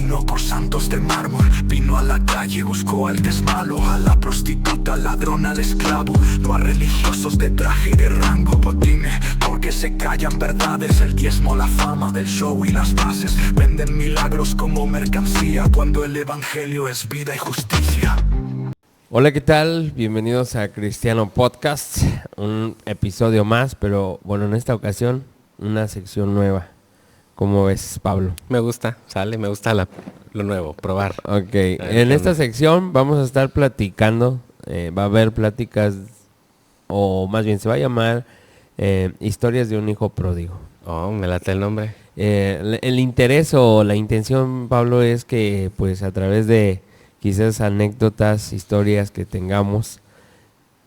vino por santos de mármol. Vino a la calle, buscó al desmalo, a la prostituta, al ladrón, al esclavo. No a religiosos de traje y de rango. Botine, porque se callan verdades. El diezmo, la fama del show y las bases. Venden milagros como mercancía, cuando el evangelio es vida y justicia. Hola, ¿qué tal? Bienvenidos a Cristiano Podcast, un episodio más, pero bueno, en esta ocasión una sección nueva. ¿Cómo ves, Pablo? Me gusta, me gusta lo nuevo, probar. Ok, en esta sección vamos a estar platicando, va a haber pláticas, o más bien se va a llamar Historias de un hijo pródigo. Oh, me late el nombre. El interés o la intención, Pablo, es que pues a través de quizás anécdotas, historias que tengamos,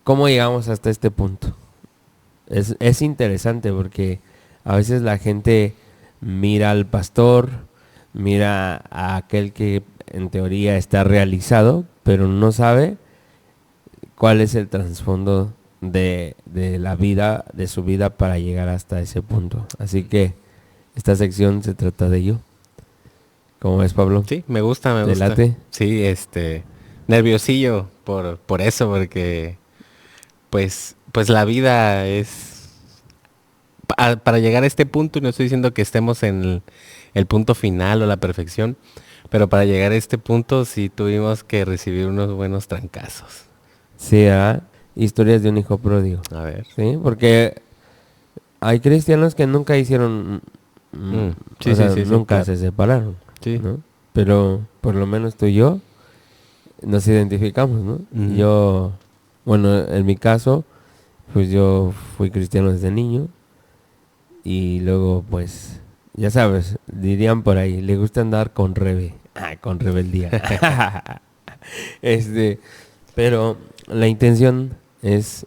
¿cómo llegamos hasta este punto? Es interesante porque a veces la gente mira al pastor, mira a aquel que en teoría está realizado, pero no sabe cuál es el trasfondo de la vida, de su vida para llegar hasta ese punto. Así que esta sección se trata de ello. ¿Cómo ves, Pablo? Sí, me gusta. ¿Te late? Sí, nerviosillo por eso, porque pues la vida es para llegar a este punto, y no estoy diciendo que estemos en el punto final o la perfección, pero para llegar a este punto sí tuvimos que recibir unos buenos trancazos. Sí, historias de un hijo pródigo. A ver. Sí, porque hay cristianos que nunca hicieron, nunca se separaron. Sí. ¿No? Pero por lo menos tú y yo nos identificamos, ¿no? Uh-huh. Yo, bueno, en mi caso, pues yo fui cristiano desde niño y luego, pues, ya sabes, dirían por ahí, le gusta andar con con rebeldía. Pero la intención es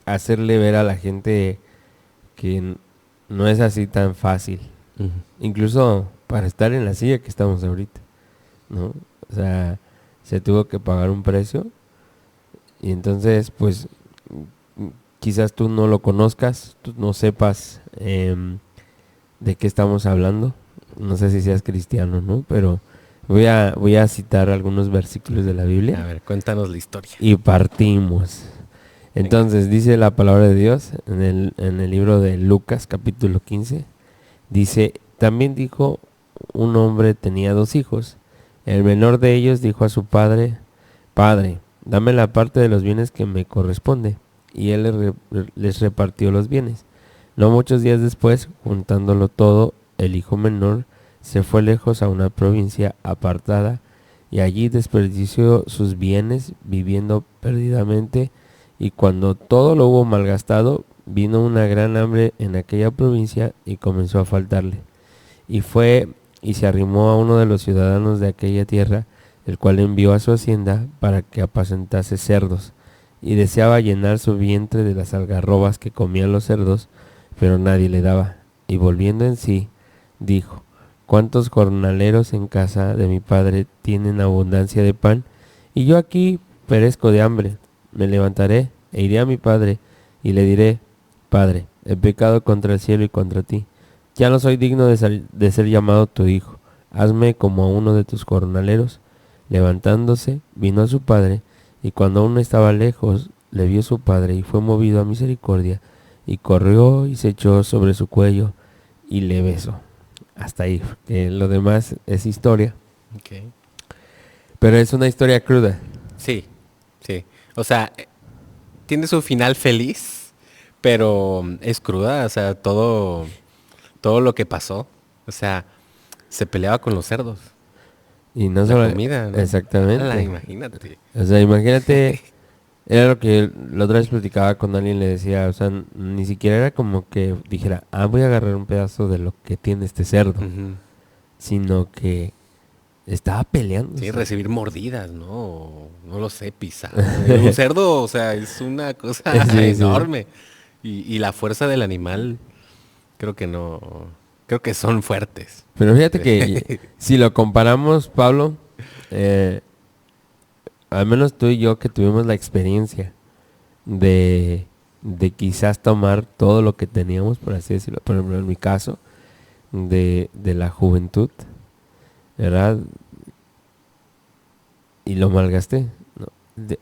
hacerle ver a la gente que no es así tan fácil. Uh-huh. Incluso para estar en la silla que estamos ahorita, ¿no? O sea, se tuvo que pagar un precio y entonces, pues, quizás tú no lo conozcas, tú no sepas de qué estamos hablando. No sé si seas cristiano, ¿no? Pero voy a citar algunos versículos de la Biblia. A ver, cuéntanos la historia. Y partimos. Entonces, dice la palabra de Dios en el libro de Lucas, capítulo 15. Dice, también dijo, un hombre tenía 2 hijos. El menor de ellos dijo a su padre, Padre, dame la parte de los bienes que me corresponde. Y él les repartió los bienes. No muchos días después, juntándolo todo, el hijo menor se fue lejos a una provincia apartada y allí desperdició sus bienes viviendo perdidamente. Y cuando todo lo hubo malgastado, vino una gran hambre en aquella provincia y comenzó a faltarle. Y fue y se arrimó a uno de los ciudadanos de aquella tierra, el cual envió a su hacienda para que apacentase cerdos. Y deseaba llenar su vientre de las algarrobas que comían los cerdos, pero nadie le daba. Y volviendo en sí, dijo, ¿cuántos jornaleros en casa de mi padre tienen abundancia de pan? Y yo aquí perezco de hambre. Me levantaré e iré a mi padre y le diré, Padre, he pecado contra el cielo y contra ti. Ya no soy digno de ser llamado tu hijo. Hazme como a uno de tus jornaleros. Levantándose, vino a su padre, y cuando aún estaba lejos, le vio su padre y fue movido a misericordia, y corrió y se echó sobre su cuello y le besó. Hasta ahí, que lo demás es historia. Okay. Pero es una historia cruda. Sí. O sea, tiene su final feliz, pero es cruda, o sea, todo lo que pasó. O sea, se peleaba con los cerdos. Y no la solo comida, ¿no? Exactamente. Imagínate. O sea, imagínate, era lo que la otra vez platicaba con alguien, le decía, o sea, ni siquiera era como que dijera, voy a agarrar un pedazo de lo que tiene este cerdo, uh-huh, sino que estaba peleando. Sí, recibir mordidas, ¿no? No lo sé, pisar. Un cerdo, o sea, es una cosa enorme. Sí. Y la fuerza del animal, creo que son fuertes. Pero fíjate que si lo comparamos, Pablo, al menos tú y yo que tuvimos la experiencia de quizás tomar todo lo que teníamos, por así decirlo, por ejemplo en mi caso, de la juventud, ¿verdad? Y lo malgasté. No,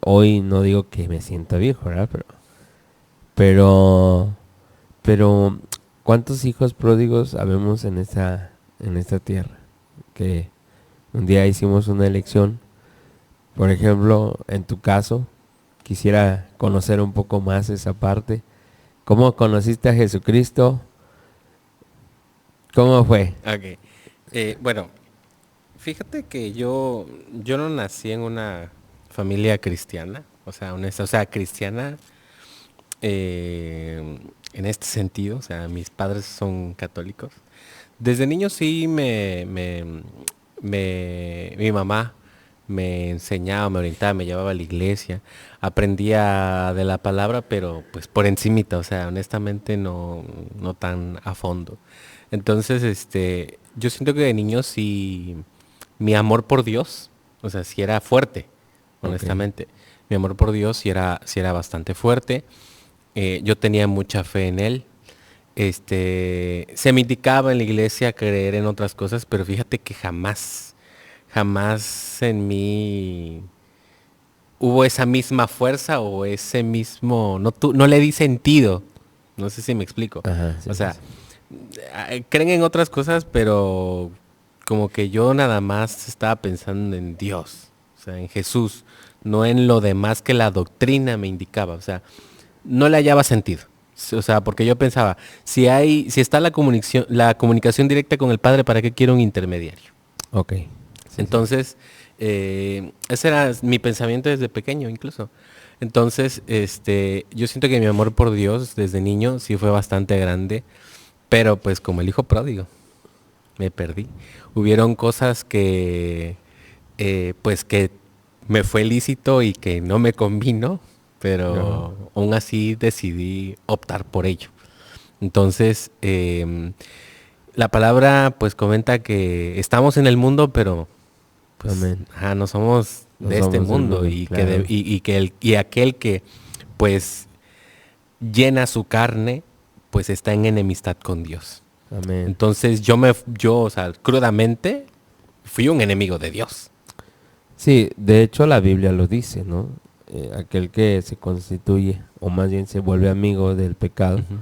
hoy no digo que me sienta viejo, ¿verdad? Pero, ¿cuántos hijos pródigos habemos en esta tierra? Que un día hicimos una elección. Por ejemplo, en tu caso, quisiera conocer un poco más esa parte. ¿Cómo conociste a Jesucristo? ¿Cómo fue? Ok. Bueno, fíjate que yo no nací en una familia cristiana, o sea, honesta, o sea, cristiana en este sentido, o sea, mis padres son católicos. Desde niño sí mi mamá me enseñaba, me orientaba, me llevaba a la iglesia, aprendía de la palabra, pero pues por encimita, o sea, honestamente no tan a fondo. Entonces, yo siento que de niño sí, mi amor por Dios, o sea, sí era fuerte, Ok, honestamente. Mi amor por Dios sí era bastante fuerte. Yo tenía mucha fe en Él. Se me indicaba en la iglesia creer en otras cosas, pero fíjate que jamás en mí hubo esa misma fuerza o ese mismo, no le di sentido. No sé si me explico. ajá, sí, O sí, sea, sí. creen en otras cosas, pero como que yo nada más estaba pensando en Dios, o sea, en Jesús, no en lo demás que la doctrina me indicaba. O sea, no le hallaba sentido. O sea, porque yo pensaba, si está la comunicación directa con el Padre, ¿para qué quiero un intermediario? Ok, sí, sí. Entonces, ese era mi pensamiento desde pequeño incluso. Entonces, yo siento que mi amor por Dios desde niño sí fue bastante grande, pero pues como el hijo pródigo, me perdí. Hubieron cosas pues que me fue lícito y que no me convino, Ajá. pero aún así decidí optar por ello. Entonces, la palabra pues comenta que estamos en el mundo, pero pues Amén. ajá, no somos No de este somos del mundo mundo, claro. y aquel que pues llena su carne pues está en enemistad con Dios. Amén. Entonces o sea, crudamente fui un enemigo de Dios. Sí, de hecho la Biblia lo dice, ¿no? Aquel que se constituye, o más bien se vuelve amigo del pecado, Ujú.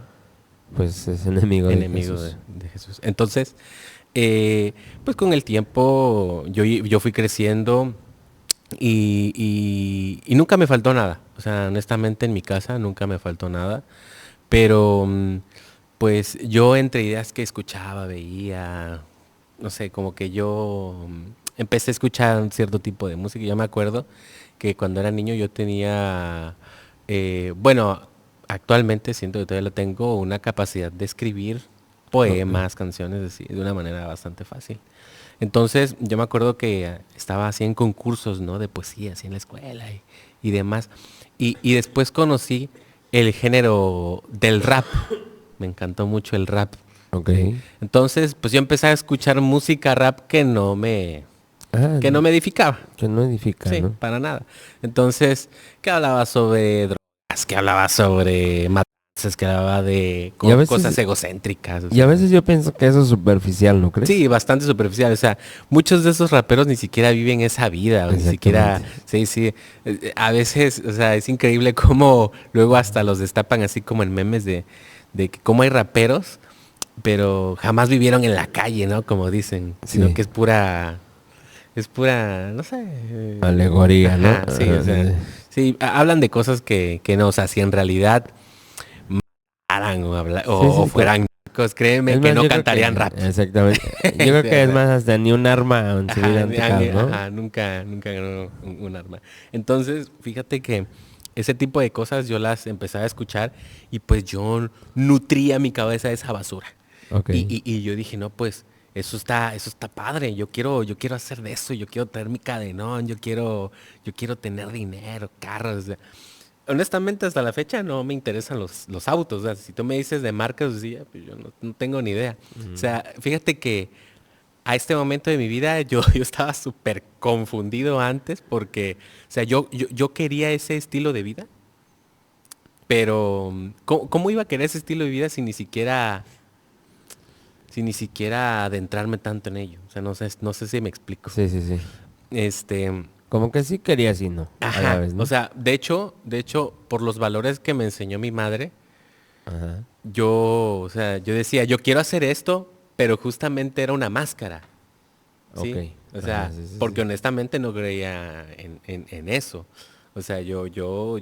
pues es enemigo de Enemigo Jesús. de Jesús. Entonces, pues con el tiempo yo fui creciendo y nunca me faltó nada. O sea, honestamente en mi casa nunca me faltó nada. Pero pues yo entre ideas que escuchaba, veía, no sé, como que yo empecé a escuchar un cierto tipo de música. Yo me acuerdo que cuando era niño yo tenía, bueno, actualmente siento que todavía lo tengo, una capacidad de escribir Ok. poemas, canciones, así, de una manera bastante fácil. Entonces, yo me acuerdo que estaba así en concursos, ¿no? De poesía, así en la escuela y demás. Y después conocí el género del rap. Me encantó mucho el rap. Ok. ¿Sí? Entonces, pues yo empecé a escuchar música rap Ah, que no me edificaba. que no edifica, Sí, ¿no? para nada. Entonces, que hablaba sobre drogas, que hablaba sobre matanzas, que hablaba de Y a cosas veces, egocéntricas, o y a sea. veces yo pienso que eso es superficial, ¿no crees? Sí, bastante superficial. O sea, muchos de esos raperos ni siquiera viven esa vida, o ni siquiera, Exactamente. sí, sí. A veces, o sea, es increíble cómo luego hasta los destapan así como en memes de que cómo hay raperos, pero jamás vivieron en la calle, ¿no? Como dicen, sino Sí, que es pura, no sé. alegoría, ¿no? Ajá, sí, o sea, sí, hablan de cosas que no, o sea, si en realidad mataran Sí, o sí, fueran narcos, créeme es que más, no yo creo cantarían que, rap. exactamente, yo creo Sí, que o es sea, más hasta ni un arma se ajá, hubieran tocado, ¿no? ajá, nunca ganó un arma. Entonces, fíjate que ese tipo de cosas yo las empezaba a escuchar y pues yo nutría mi cabeza de esa basura. Ok, Y yo dije, no, pues eso está padre, yo quiero hacer de eso, yo quiero tener mi cadenón, yo quiero tener dinero, carros. O sea, honestamente, hasta la fecha no me interesan los autos. O sea, si tú me dices de marcas, sí, pues yo no tengo ni idea. O sea, fíjate que a este momento de mi vida yo estaba súper confundido antes porque, o sea, yo quería ese estilo de vida, pero ¿cómo iba a querer ese estilo de vida si ni siquiera sin ni siquiera adentrarme tanto en ello. O sea, no sé si me explico. Sí, sí, sí. Como que sí querías y no. A la vez, ¿no? O sea, de hecho, por los valores que me enseñó mi madre, Ajá. yo decía, yo quiero hacer esto, pero justamente era una máscara. ¿Sí? Ok. O sea, Ajá, sí, sí, porque sí. honestamente no creía en eso. O sea, yo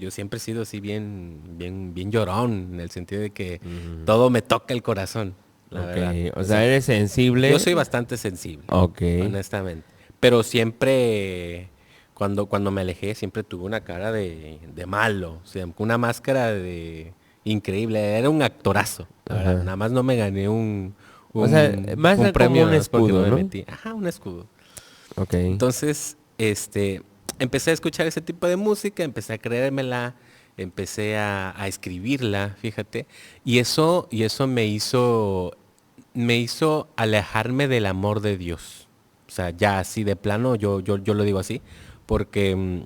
siempre he sido así bien llorón, en el sentido de que todo me toca el corazón, la verdad. Ok. O sea, eres sensible. Yo soy bastante sensible, Ok. honestamente. Pero siempre, cuando me alejé, siempre tuve una cara de malo. O sea, una máscara de increíble. Era un actorazo, la verdad. Ajá. Nada más no me gané O sea, más un como premio un nada más porque no escudo, me ¿no? metí. Ajá, un escudo. Ok. Entonces, empecé a escuchar ese tipo de música, empecé a creérmela, empecé a escribirla, fíjate, y eso me hizo alejarme del amor de Dios. O sea, ya así de plano, yo lo digo así, porque,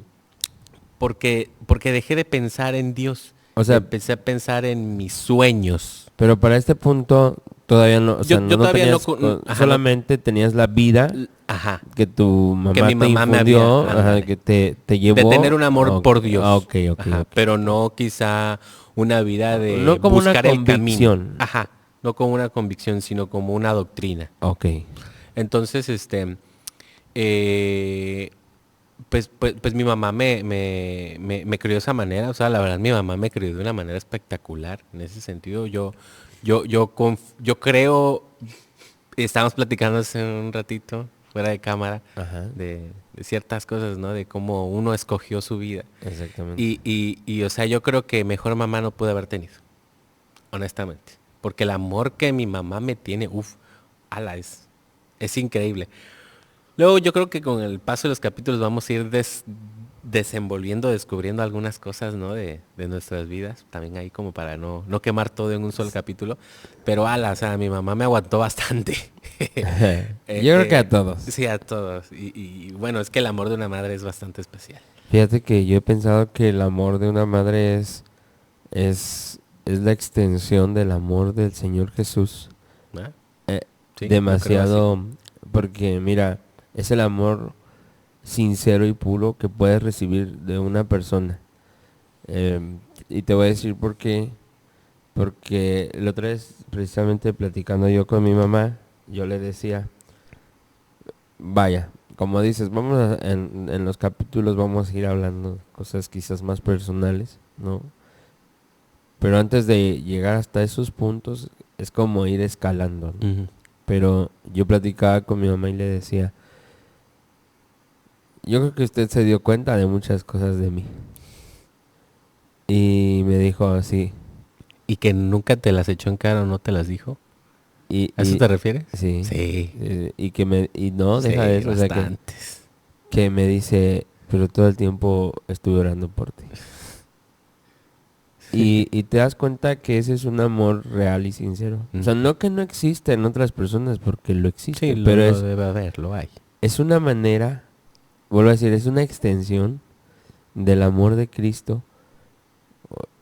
porque dejé de pensar en Dios O y sea, empecé a pensar en mis sueños. pero para este punto todavía no, o sea, Yo no todavía no, tenías, ajá, solamente tenías la vida ajá, que tu que mamá mi te mamá me había, infundió, ajá, ándale. que te De llevó. tener un amor Ok, por Dios. ok, ok, Ajá, ok. pero no quizá una vida de No como una buscar el camino. convicción. Ajá, no como una convicción, sino como una doctrina. Ok. Entonces, eh, pues mi mamá me crió de esa manera. O sea, la verdad, mi mamá me crió de una manera espectacular. En ese sentido, yo creo, estábamos platicando hace un ratito, fuera de cámara, Ajá. de ciertas cosas, ¿no? De cómo uno escogió su vida. Exactamente. O sea, yo creo que mejor mamá no pude haber tenido, honestamente. Porque el amor que mi mamá me tiene, uff, ala, es increíble. Luego yo creo que con el paso de los capítulos vamos a ir desenvolviendo, descubriendo algunas cosas, ¿no? De nuestras vidas. También ahí como para no quemar todo en un solo capítulo. Pero ala, o sea, mi mamá me aguantó bastante. Yo creo que a todos. Sí, a todos. Y bueno, es que el amor de una madre es bastante especial. Fíjate que yo he pensado que el amor de una madre es la extensión del amor del Señor Jesús. ¿Ah? Eh, Sí, yo creo demasiado, porque mira, es el amor sincero y puro que puedes recibir de una persona. Y te voy a decir por qué. Porque la otra vez, precisamente platicando yo con mi mamá, yo le decía, vaya, como dices, en los capítulos vamos a ir hablando cosas quizás más personales, ¿no? Pero antes de llegar hasta esos puntos, es como ir escalando, ¿no? Ujú. Pero yo platicaba con mi mamá y le decía, yo creo que usted se dio cuenta de muchas cosas de mí. Y me dijo así. ¿Y que nunca te las echó en cara o no te las dijo? ¿A eso te refieres? Sí. Sí. Y no, deja Sí, de eso, o sea bastantes. que me dice, pero todo el tiempo estuve orando por ti. Y te das cuenta que ese es un amor real y sincero. O sea, no que no exista en otras personas, porque lo existe, Sí, pero lo debe haber, lo hay. es una manera, vuelvo a decir, es una extensión del amor de Cristo,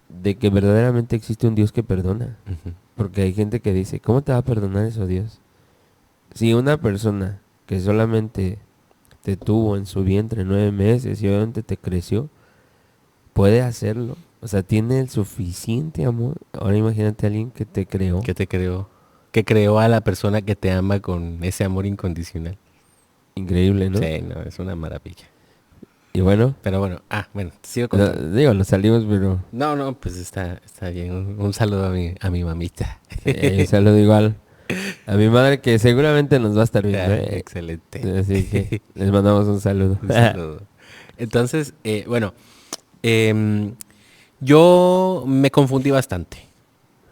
de que verdaderamente existe un Dios que perdona. Ujú. Porque hay gente que dice, ¿cómo te va a perdonar eso Dios? Si una persona que solamente te tuvo en su vientre 9 meses y obviamente te creció, puede hacerlo. O sea, tiene el suficiente amor. Ahora imagínate a alguien que te creó. ¿Qué te creó? Que creó a la persona que te ama con ese amor incondicional. Increíble, ¿no? Sí, no, es una maravilla. Y bueno, Pero bueno, bueno, sigo contando. digo, nos salimos, pero No, pues está bien. Un saludo a mi mamita. un saludo igual a mi madre que seguramente nos va a estar viendo. Excelente. Así que les mandamos un saludo. Un saludo. Entonces, bueno, yo me confundí bastante.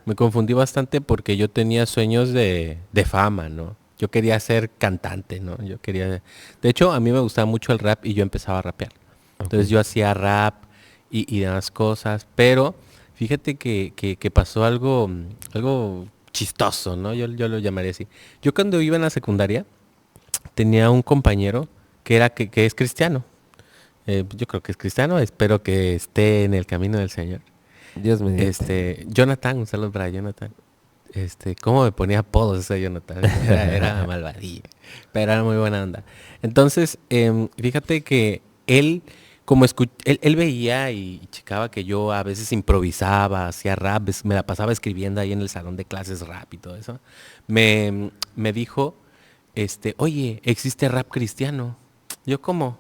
Me confundí bastante porque yo tenía sueños de fama, ¿no? Yo quería ser cantante, ¿no? De hecho, a mí me gustaba mucho el rap y yo empezaba a rapear. Entonces Ok. yo hacía rap y demás cosas, pero fíjate que pasó algo chistoso, ¿no? Yo lo llamaría así. Yo cuando iba en la secundaria tenía un compañero que es cristiano. Yo creo que es cristiano, espero que esté en el camino del Señor. Dios mediante. Jonathan, un saludo para Jonathan. ¿Cómo me ponía apodos ese Jonathan? Era malvadillo, pero era muy buena onda. Entonces, fíjate que él, él veía y checaba que yo a veces improvisaba, hacía rap, me la pasaba escribiendo ahí en el salón de clases rap y todo eso. Me dijo, oye, existe rap cristiano. Yo, ¿cómo?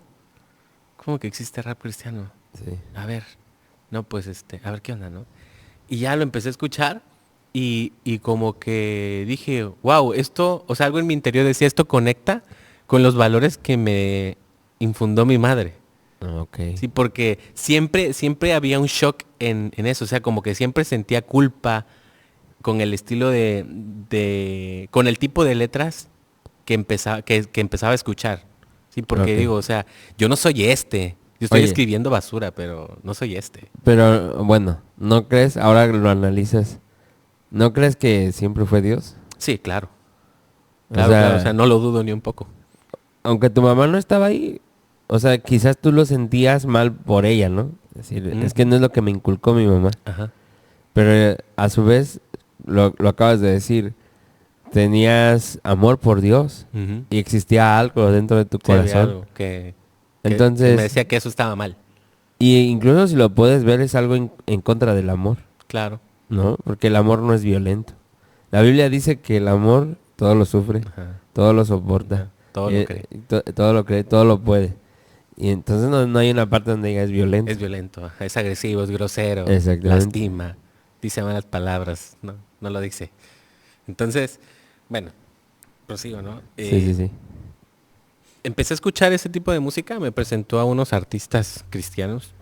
¿Cómo que existe rap cristiano? Sí. A ver, no, pues a ver qué onda, ¿no? Y ya lo empecé a escuchar y como que dije, wow, esto, o sea, algo en mi interior decía, esto conecta con los valores que me infundó mi madre. Ok. Sí, porque siempre había un shock en eso, o sea, como que siempre sentía culpa con el estilo con el tipo de letras que empezaba a escuchar. Sí, porque Ok. digo, o sea, yo no soy yo estoy Oye. escribiendo basura, pero no soy Pero bueno, ¿no crees, ahora que lo analizas, ¿no crees que siempre fue Dios? Sí, claro. O Claro, sea, claro, o sea, no lo dudo ni un poco. aunque tu mamá no estaba ahí, o sea, quizás tú lo sentías mal por ella, ¿no? Es decir, es que no es lo que me inculcó mi mamá. Ajá. Pero a su vez, lo acabas de decir, tenías amor por Dios Ujú. y existía algo dentro de tu Sí, había corazón. algo que Entonces, me decía que eso estaba mal. y incluso si lo puedes ver, es algo en contra del amor, Claro. ¿no? Porque el amor no es violento. La Biblia dice que el amor todo lo sufre, Ajá. todo lo soporta, Ajá. Todo lo cree. todo lo cree, todo lo puede. Y entonces no hay una parte donde diga es violento. Es violento, ajá, es agresivo, es grosero, Exactamente. lastima, dice malas palabras, no lo dice. Entonces, bueno, prosigo, ¿no? Sí. Empecé a escuchar ese tipo de música, me presentó a unos artistas cristianos,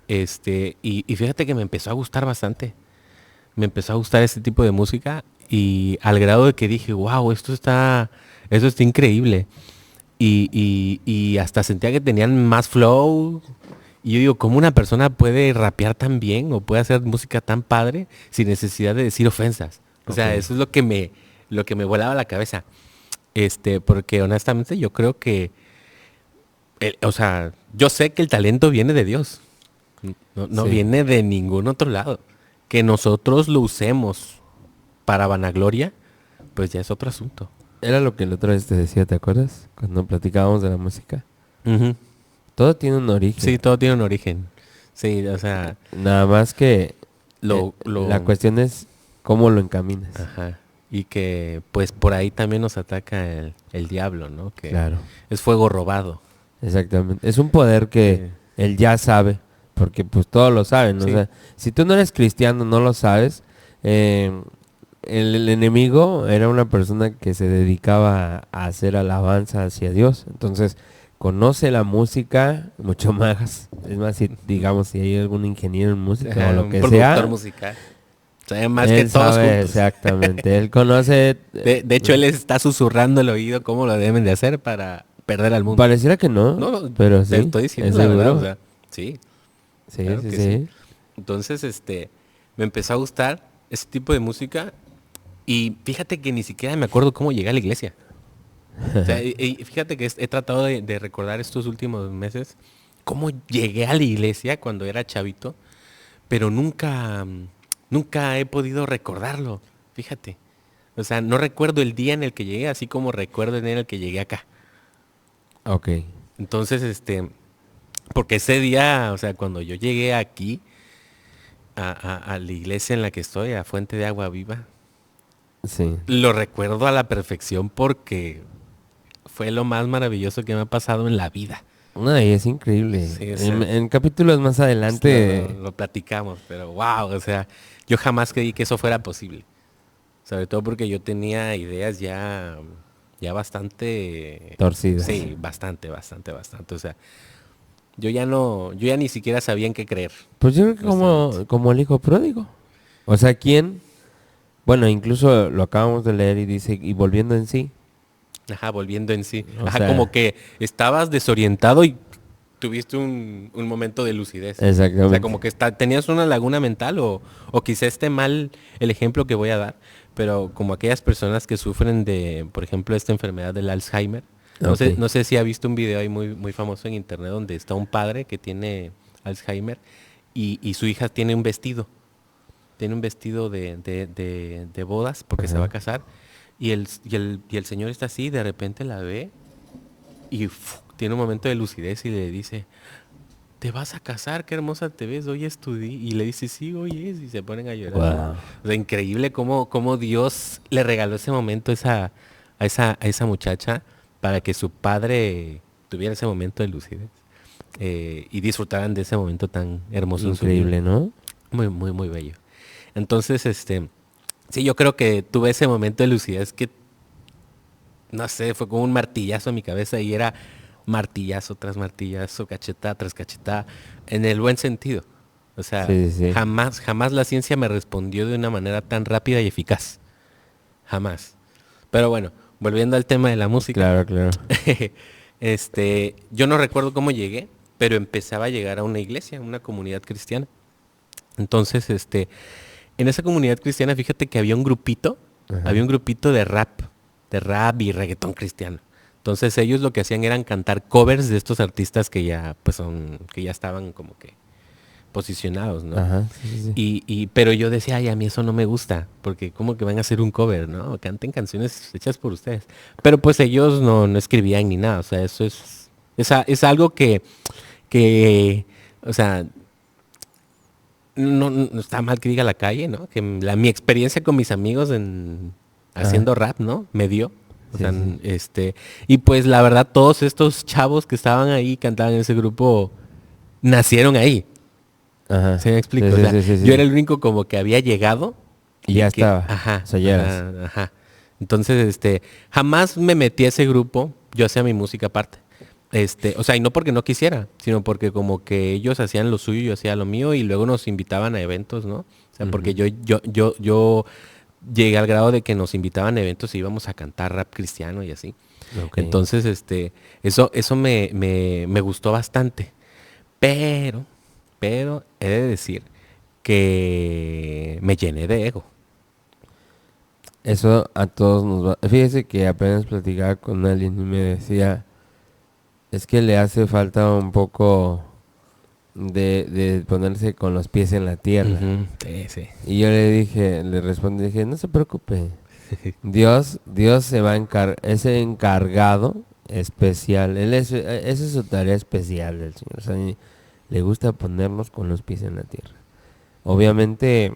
y fíjate que me empezó a gustar bastante. Me empezó a gustar ese tipo de música y al grado de que dije, wow, eso está increíble. Y hasta sentía que tenían más flow. Y yo digo, ¿cómo una persona puede rapear tan bien o puede hacer música tan padre sin necesidad de decir ofensas? O sea, Ok. eso es lo que me volaba la cabeza. Porque honestamente yo creo que, o sea, yo sé que el talento viene de Dios. No Sí. viene de ningún otro lado. Que nosotros lo usemos para vanagloria, pues ya es otro asunto. Era lo que la otra vez te decía, ¿te acuerdas? Cuando platicábamos de la música. Ujú. Todo tiene un origen. Sí, todo tiene un origen. Sí, o sea, Nada más que lo... la cuestión es cómo lo encaminas. Ajá. Y que pues por ahí también nos ataca el diablo, ¿no? Que Claro, es fuego robado. exactamente. Es un poder que él ya sabe, porque pues todos lo saben. Sí. O sea, si tú no eres cristiano, no lo sabes. El enemigo era una persona que se dedicaba a hacer alabanza hacia Dios. Entonces, conoce la música mucho más. Es más, si, digamos, si hay algún ingeniero en música o Ajá, lo un que productor sea, musical. Sabe más que él todos sabe juntos. exactamente. Él conoce. De hecho, él les está susurrando el oído cómo lo deben de hacer para perder al mundo. Pareciera que no, No, pero te sí. estoy diciendo ¿es la seguro? verdad, o sea, sí, Sí, claro sí, que sí. Entonces, me empezó a gustar ese tipo de música y fíjate que ni siquiera me acuerdo cómo llegué a la iglesia. O sea, y fíjate que he tratado de recordar estos últimos meses cómo llegué a la iglesia cuando era chavito, pero nunca he podido recordarlo, fíjate. O sea, no recuerdo el día en el que llegué, así como recuerdo el día en el que llegué acá. Ok. Entonces, porque ese día, o sea, cuando yo llegué aquí, a la iglesia en la que estoy, a Fuente de Agua Viva, Sí. lo recuerdo a la perfección porque fue lo más maravilloso que me ha pasado en la vida. No, y es increíble. Sí, o sea, En capítulos más adelante. lo platicamos, pero wow, o sea, yo jamás creí que eso fuera posible. Sobre todo porque yo tenía ideas ya bastante... Torcidas. Sí, bastante. O sea, yo ya ni siquiera sabía en qué creer. Pues yo creo que Honestamente. como el hijo pródigo. O sea, ¿quién? Bueno, incluso lo acabamos de leer y dice, y volviendo en sí. Ajá, volviendo en sí. O Ajá, sea- como que estabas desorientado y tuviste un momento de lucidez. O Exactamente. sea, como que tenías una laguna mental o quizá esté mal el ejemplo que voy a dar, pero como aquellas personas que sufren de, por ejemplo, esta enfermedad del Alzheimer. Ok. No sé si ha visto un video ahí muy famoso en internet donde está un padre que tiene Alzheimer y su hija tiene un vestido. tiene un vestido de bodas porque se Ajá. va a casar. Y el señor está así, de repente la ve y tiene un momento de lucidez y le dice, te vas a casar, qué hermosa te ves, hoy es tu día. Y le dice, sí, hoy es, y se ponen a llorar. Wow. O sea, increíble cómo Dios le regaló ese momento a esa muchacha para que su padre tuviera ese momento de lucidez y disfrutaran de ese momento tan hermoso en su vida. Increíble, ¿no? Muy, muy, muy bello. Entonces, sí, yo creo que tuve ese momento de lucidez que, no sé, fue como un martillazo en mi cabeza y era martillazo tras martillazo, cachetada tras cachetada, en el buen sentido. O sea, Sí, sí, sí. jamás la ciencia me respondió de una manera tan rápida y eficaz. Jamás. Pero bueno, volviendo al tema de la música. Claro, claro. Yo no recuerdo cómo llegué, pero empezaba a llegar a una iglesia, una comunidad cristiana. Entonces, en esa comunidad cristiana, fíjate que había un grupito de rap y reggaetón cristiano. Entonces ellos lo que hacían eran cantar covers de estos artistas que ya, pues que ya estaban como que posicionados, ¿no? Ajá, sí, sí. Pero yo decía, ay, a mí eso no me gusta, porque como que van a hacer un cover, ¿no? Canten canciones hechas por ustedes. Pero pues ellos no escribían ni nada, o sea, eso es algo que, o sea, no está mal que diga la calle, ¿no? Que mi experiencia con mis amigos haciendo rap, ¿no? Me dio. O Sí, sea, sí. y pues la verdad todos estos chavos que estaban ahí, cantaban en ese grupo, nacieron ahí. Ajá. ¿Se me explica? Sí, O sí, sea, sí, sí, sí. yo era el único como que había llegado. Y ya estaba. Ajá, O sea, ya eras. ajá. Entonces, jamás me metí a ese grupo. Yo hacía mi música aparte. O sea, y no porque no quisiera, sino porque como que ellos hacían lo suyo, yo hacía lo mío y luego nos invitaban a eventos, ¿no? O sea, porque yo llegué al grado de que nos invitaban a eventos y íbamos a cantar rap cristiano y así. Ok. Entonces, eso me gustó bastante. Pero he de decir que me llené de ego. Eso a todos nos va. Fíjese que apenas platicaba con alguien y me decía, es que le hace falta un poco de ponerse con los pies en la tierra. Ujú, sí, sí. Y yo le respondí, dije, no se preocupe. Dios se va a ese encargado especial. Esa es su tarea especial del Señor. O sea, le gusta ponernos con los pies en la tierra. Obviamente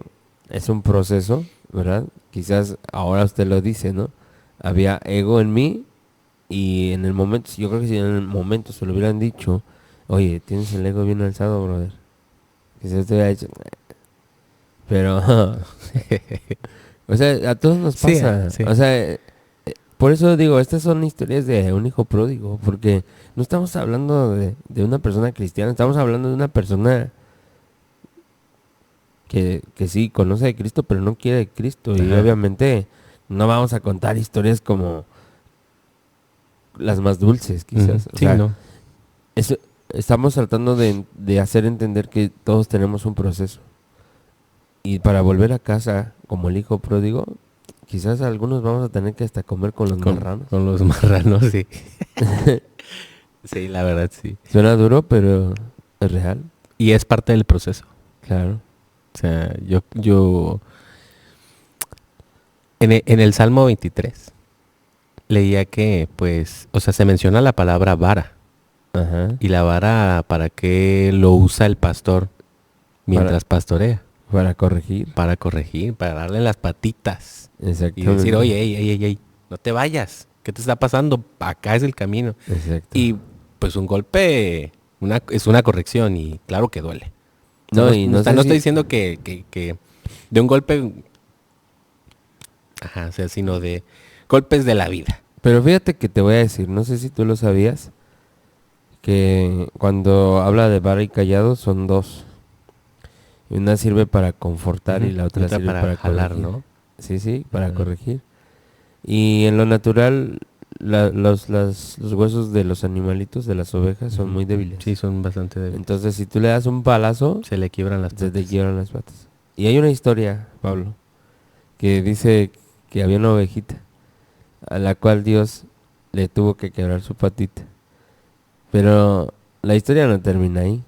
es un proceso, ¿verdad? Quizás ahora usted lo dice, ¿no? Había ego en mí y en el momento, yo creo que si en el momento se lo hubieran dicho, oye, tienes el ego bien alzado, brother. Quizás te hubiera dicho, pero, o sea, a todos nos Sí, pasa. sí. O sea, por eso digo, estas son historias de un hijo pródigo, porque no estamos hablando de una persona cristiana, estamos hablando de una persona que sí conoce de Cristo, pero no quiere de Cristo. Y Ajá. obviamente no vamos a contar historias como las más dulces, quizás. Ujú, O sí, sea, no. estamos tratando de hacer entender que todos tenemos un proceso. Y para volver a casa como el hijo pródigo, quizás algunos vamos a tener que hasta comer con los marranos. Con los marranos, sí. Sí, la verdad, sí. Suena duro, pero es real. Y es parte del proceso. Claro. O sea, yo en el Salmo 23 leía que, pues, o sea, se menciona la palabra vara. Ajá. Y la vara, ¿para qué lo usa el pastor mientras pastorea? Para corregir. Para corregir, para darle las patitas. Y Exactamente. decir, oye, ey, no te vayas. ¿Qué te está pasando? Acá es el camino. Exacto. Y pues un golpe es una corrección y claro que duele. No, y no sé estoy si- diciendo que de un golpe, ajá, o sea, sino de golpes de la vida. Pero fíjate que te voy a decir, no sé si tú lo sabías, que cuando habla de vara y callado son dos. Y una sirve para confortar y Ujú, la otra sirve para jalar, corregir. ¿no? Sí, sí, para Ajá. corregir. Y en lo natural, los huesos de los animalitos, de las ovejas, son Ujú. muy débiles. Sí, son bastante débiles. Entonces, si tú le das un palazo, Se le quiebran las se te patas. quiebran las patas. Y hay una historia, Pablo, que dice que había una ovejita a la cual Dios le tuvo que quebrar su patita. Pero la historia no termina ahí.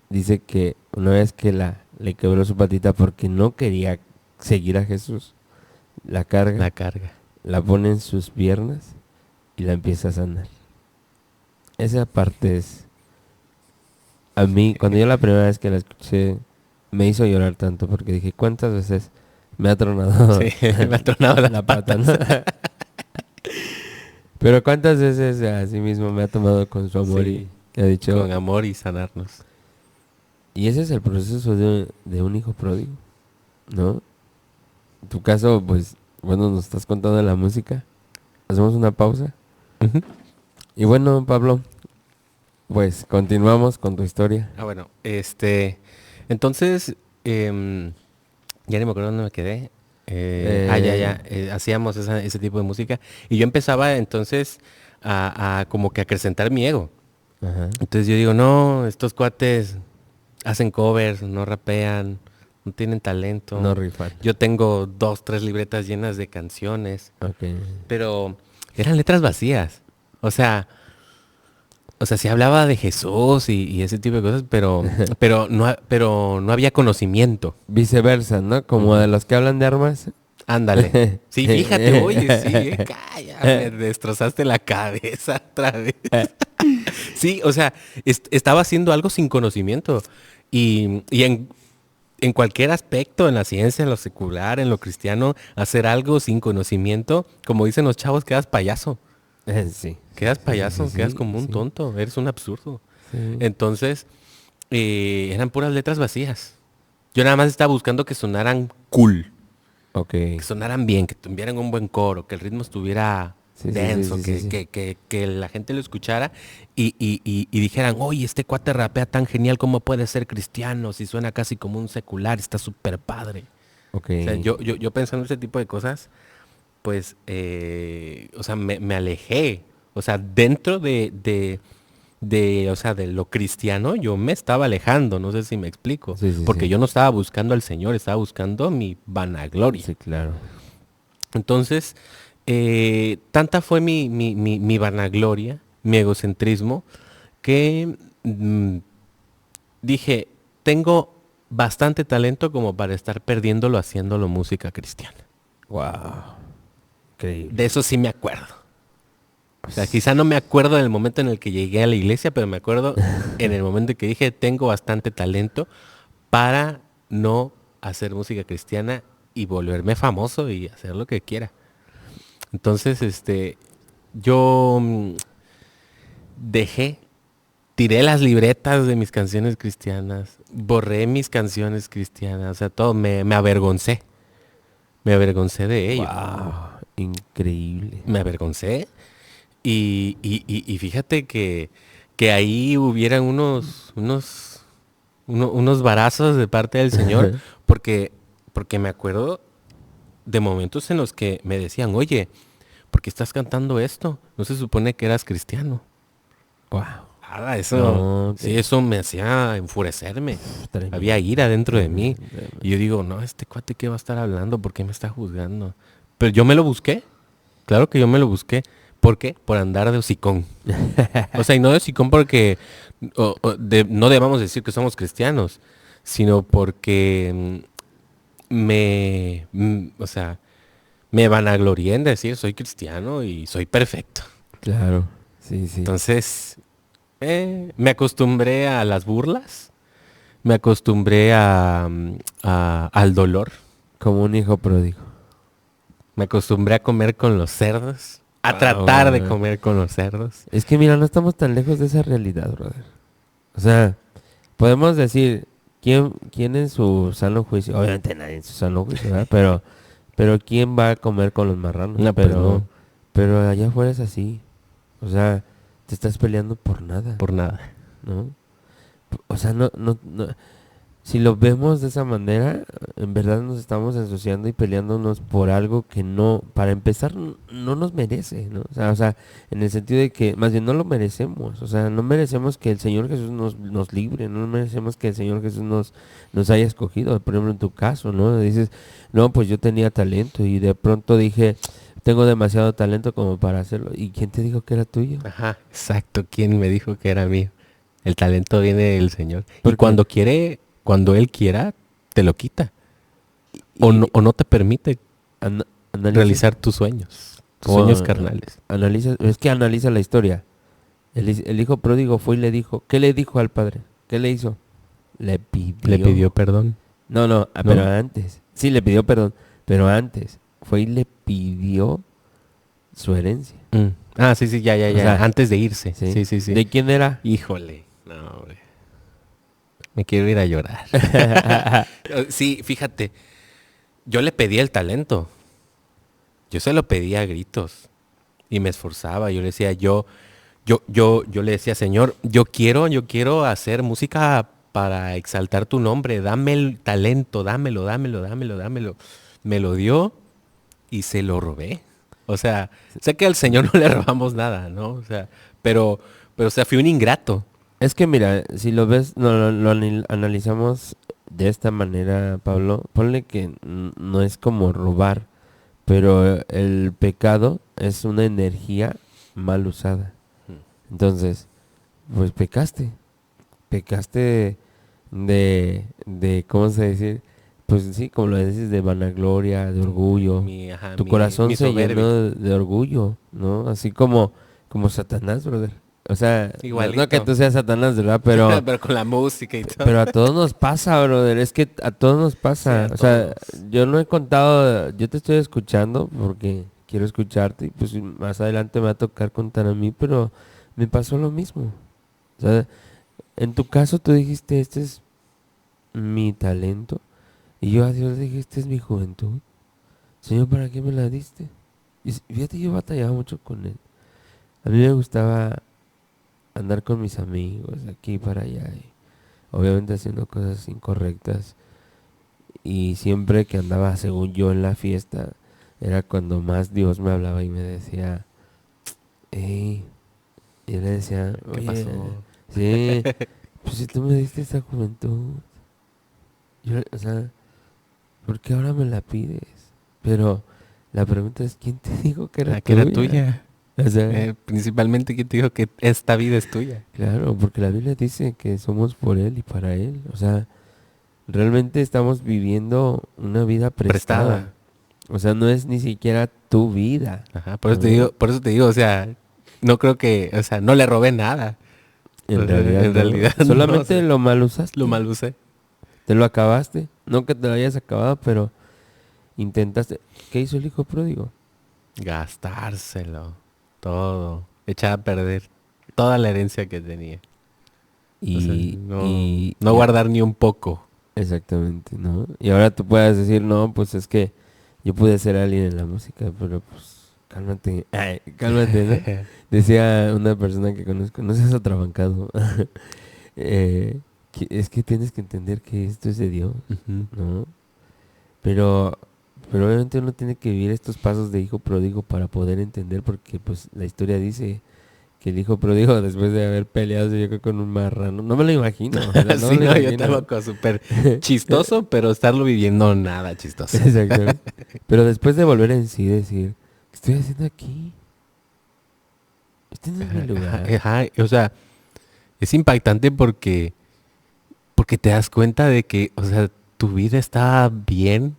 Dice que una vez que la le quebró su patita porque no quería seguir a Jesús. La carga, La carga. la pone en sus piernas y la empieza a sanar. Esa parte es... A mí, cuando yo la primera vez que la escuché, me hizo llorar tanto porque dije, ¿cuántas veces me ha tronado, Sí, me ha tronado las la pata? ¿No? Pero ¿cuántas veces a sí mismo me ha tomado con su amor Sí, y que ha dicho... con amor y sanarnos. Y ese es el proceso de un hijo pródigo, ¿no? En tu caso, pues, bueno, nos estás contando de la música. Hacemos una pausa. Ujú. Y bueno, Pablo, pues continuamos con tu historia. Ah, bueno, entonces, ya ni me acuerdo dónde me quedé. Hacíamos ese tipo de música. Y yo empezaba entonces a como que acrecentar mi ego. Ajá. Entonces yo digo, no, estos cuates hacen covers, no rapean, no tienen talento. No rifar. Yo tengo 2, 3 libretas llenas de canciones, Ok. pero eran letras vacías. O sea, sí hablaba de Jesús y ese tipo de cosas, pero no había conocimiento. Viceversa, ¿no? Como de los que hablan de armas. Ándale. Sí, fíjate, oye, sí, calla, me destrozaste la cabeza otra vez. Sí, o sea, estaba haciendo algo sin conocimiento. Y en cualquier aspecto, en la ciencia, en lo secular, en lo cristiano, hacer algo sin conocimiento, como dicen los chavos, quedas payaso. Sí. Quedas payaso, sí, quedas sí, como un sí. tonto, eres un absurdo. Sí. Entonces, eran puras letras vacías. Yo nada más estaba buscando que sonaran cool, Ok. que sonaran bien, que tuvieran un buen coro, que el ritmo estuviera Sí, sí, denso, sí, sí, sí. que la gente lo escuchara y dijeran, oye, este cuate rapea tan genial, ¿cómo puede ser cristiano? Si suena casi como un secular, está súper padre. Ok. O sea, yo pensando ese tipo de cosas, pues, o sea, me alejé. O sea, dentro o sea, de lo cristiano, yo me estaba alejando, no sé si me explico. Sí, sí, Porque sí. yo no estaba buscando al Señor, estaba buscando mi vanagloria. Sí, claro. Entonces, tanta fue mi vanagloria, mi egocentrismo, que dije, tengo bastante talento como para estar perdiéndolo haciéndolo música cristiana. Wow. Increíble. De eso sí me acuerdo. O sea, quizá no me acuerdo del momento en el que llegué a la iglesia, pero me acuerdo en el momento en que dije, tengo bastante talento para no hacer música cristiana y volverme famoso y hacer lo que quiera. Entonces, yo tiré las libretas de mis canciones cristianas, borré mis canciones cristianas, o sea, todo, me avergoncé. Me avergoncé de ello. Wow. Increíble. Me avergoncé. Y fíjate que ahí hubieran unos varazos de parte del Señor, porque me acuerdo de momentos en los que me decían, oye, ¿por qué estás cantando esto? ¿No se supone que eras cristiano? Wow. Eso, No, sí, eso me hacía enfurecerme. Tremendo. Había ira dentro de mí. Tremendo. Y yo digo, no, este cuate, ¿qué va a estar hablando? ¿Por qué me está juzgando? Pero yo me lo busqué. Claro que yo me lo busqué. ¿Por qué? Por andar de hocicón. O sea, y no de hocicón porque no debamos decir que somos cristianos, sino porque o sea, me vanaglorié en decir soy cristiano y soy perfecto. Claro. Sí, sí. Entonces, me acostumbré a las burlas, me acostumbré al dolor, Como un hijo pródigo. me acostumbré a comer con los cerdos, a Ah, tratar de bueno. comer con los cerdos. Es que mira, no estamos tan lejos de esa realidad, brother. O sea, podemos decir, ¿quién en su sano juicio? Obviamente nadie en su sano juicio, ¿verdad? Pero ¿quién va a comer con los marranos? No, pues no. Pero allá afuera es así. O sea, te estás peleando por nada, Por nada. ¿no? O sea, no. Si lo vemos de esa manera, en verdad nos estamos ensuciando y peleándonos por algo que no, para empezar, no nos merece, ¿no? O sea, en el sentido de que, más bien no lo merecemos, o sea, no merecemos que el Señor Jesús nos libre, no merecemos que el Señor Jesús nos haya escogido, por ejemplo en tu caso, ¿no? Dices, no, pues yo tenía talento y de pronto dije, tengo demasiado talento como para hacerlo, ¿y quién te dijo que era tuyo? Ajá, exacto. ¿Quién me dijo que era mío? El talento viene del Señor. Y Porque- cuando Él quiera, te lo quita. Y O no te permite analiza, realizar tus sueños carnales. Analiza la historia. El hijo pródigo fue y le dijo, ¿qué le dijo al padre? ¿Qué le hizo? Le pidió perdón. No, pero antes. Sí, le pidió perdón, pero antes fue y le pidió su herencia. Sí, ya. O sea, antes de irse. ¿sí? Sí. ¿De quién era? Híjole. No, hombre. Me quiero ir a llorar. Sí, fíjate. Yo le pedí el talento. Yo se lo pedía a gritos. Y me esforzaba. Yo le decía, yo le decía, Señor, yo quiero hacer música para exaltar tu nombre. Dame el talento, dámelo. Me lo dio y se lo robé. O sea, sé que al Señor no le robamos nada, ¿no? O sea, pero o sea, fui un ingrato. Es que mira, si lo ves, lo analizamos de esta manera, Pablo, ponle que no es como robar, pero el pecado es una energía mal usada. Entonces, pues pecaste ¿cómo se dice? Pues sí, como lo dices, de vanagloria, de orgullo. Tu corazón se llenó de orgullo, ¿no? Así como Satanás, brother. O sea, no que tú seas Satanás, ¿verdad? Pero pero con la música y todo. Pero a todos nos pasa, brother. Es que a todos nos pasa. Sí, o sea, yo no he contado, yo te estoy escuchando porque quiero escucharte y pues más adelante me va a tocar contar a mí, pero me pasó lo mismo. O sea, en tu caso tú dijiste, este es mi talento. Y yo a Dios le dije, esta es mi juventud. Señor, ¿para qué me la diste? Y fíjate, yo batallaba mucho con él. A mí me gustaba andar con mis amigos aquí y para allá. Y obviamente haciendo cosas incorrectas. Y siempre que andaba, según yo, en la fiesta, era cuando más Dios me hablaba y me decía, hey. Y yo le decía, ¿Qué pasó? Sí, pues si tú me diste esa juventud. O sea, ¿por qué ahora me la pides? Pero la pregunta es, ¿quién te dijo que era tuya? Que era tuya. O sea, principalmente, ¿quién te dijo que esta vida es tuya? Claro, porque la Biblia dice que somos por Él y para Él. O sea, realmente estamos viviendo una vida prestada. O sea, no es ni siquiera tu vida. Ajá, por eso te digo, o sea, no creo que, o sea, no le robé nada. En realidad no, solamente o sea, lo mal usaste. lo mal usé. Te lo acabaste. No que te lo hayas acabado, pero intentaste. ¿Qué hizo el hijo pródigo? Gastárselo. Todo. Echar a perder toda la herencia que tenía. No guardar ni un poco. Exactamente, ¿no? Y ahora tú puedes decir, no, pues es que yo pude ser alguien en la música, pero pues cálmate. Cálmate, ¿no? Decía una persona que conozco, no seas atrabancado. Es que tienes que entender que esto es de Dios, ¿no? Pero obviamente uno tiene que vivir estos pasos de hijo pródigo para poder entender, porque pues la historia dice que el hijo pródigo, después de haber peleado, se llegó con un marrano. No me lo imagino. O sea, yo tampoco, súper chistoso, pero estarlo viviendo nada chistoso. Exacto. Pero después de volver en sí, decir, ¿qué estoy haciendo aquí? Este no es mi lugar. O sea, es impactante porque te das cuenta de que, o sea, tu vida está bien.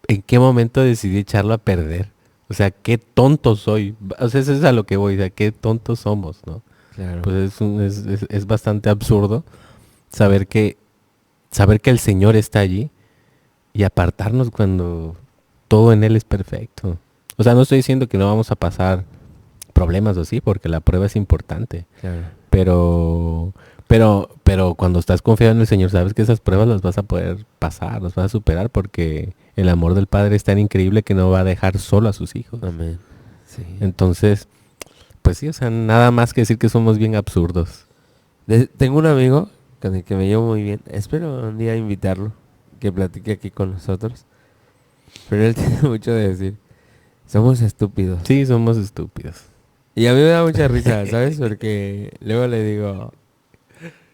¿En qué momento decidí echarlo a perder? O sea, qué tonto soy. O sea, eso es a lo que voy. O sea, qué tontos somos, ¿no? Claro. Pues es bastante absurdo saber que el Señor está allí y apartarnos cuando todo en Él es perfecto. O sea, no estoy diciendo que no vamos a pasar problemas o así, porque la prueba es importante. Claro. Pero cuando estás confiado en el Señor, sabes que esas pruebas las vas a poder pasar, las vas a superar, porque el amor del Padre es tan increíble que no va a dejar solo a sus hijos. Amén. Sí. Entonces, pues sí, o sea, nada más que decir que somos bien absurdos. Tengo un amigo con el que me llevo muy bien. Espero un día invitarlo, que platique aquí con nosotros. Pero él tiene mucho de decir. Somos estúpidos. Sí, somos estúpidos. Y a mí me da mucha risa, ¿sabes? Porque luego le digo,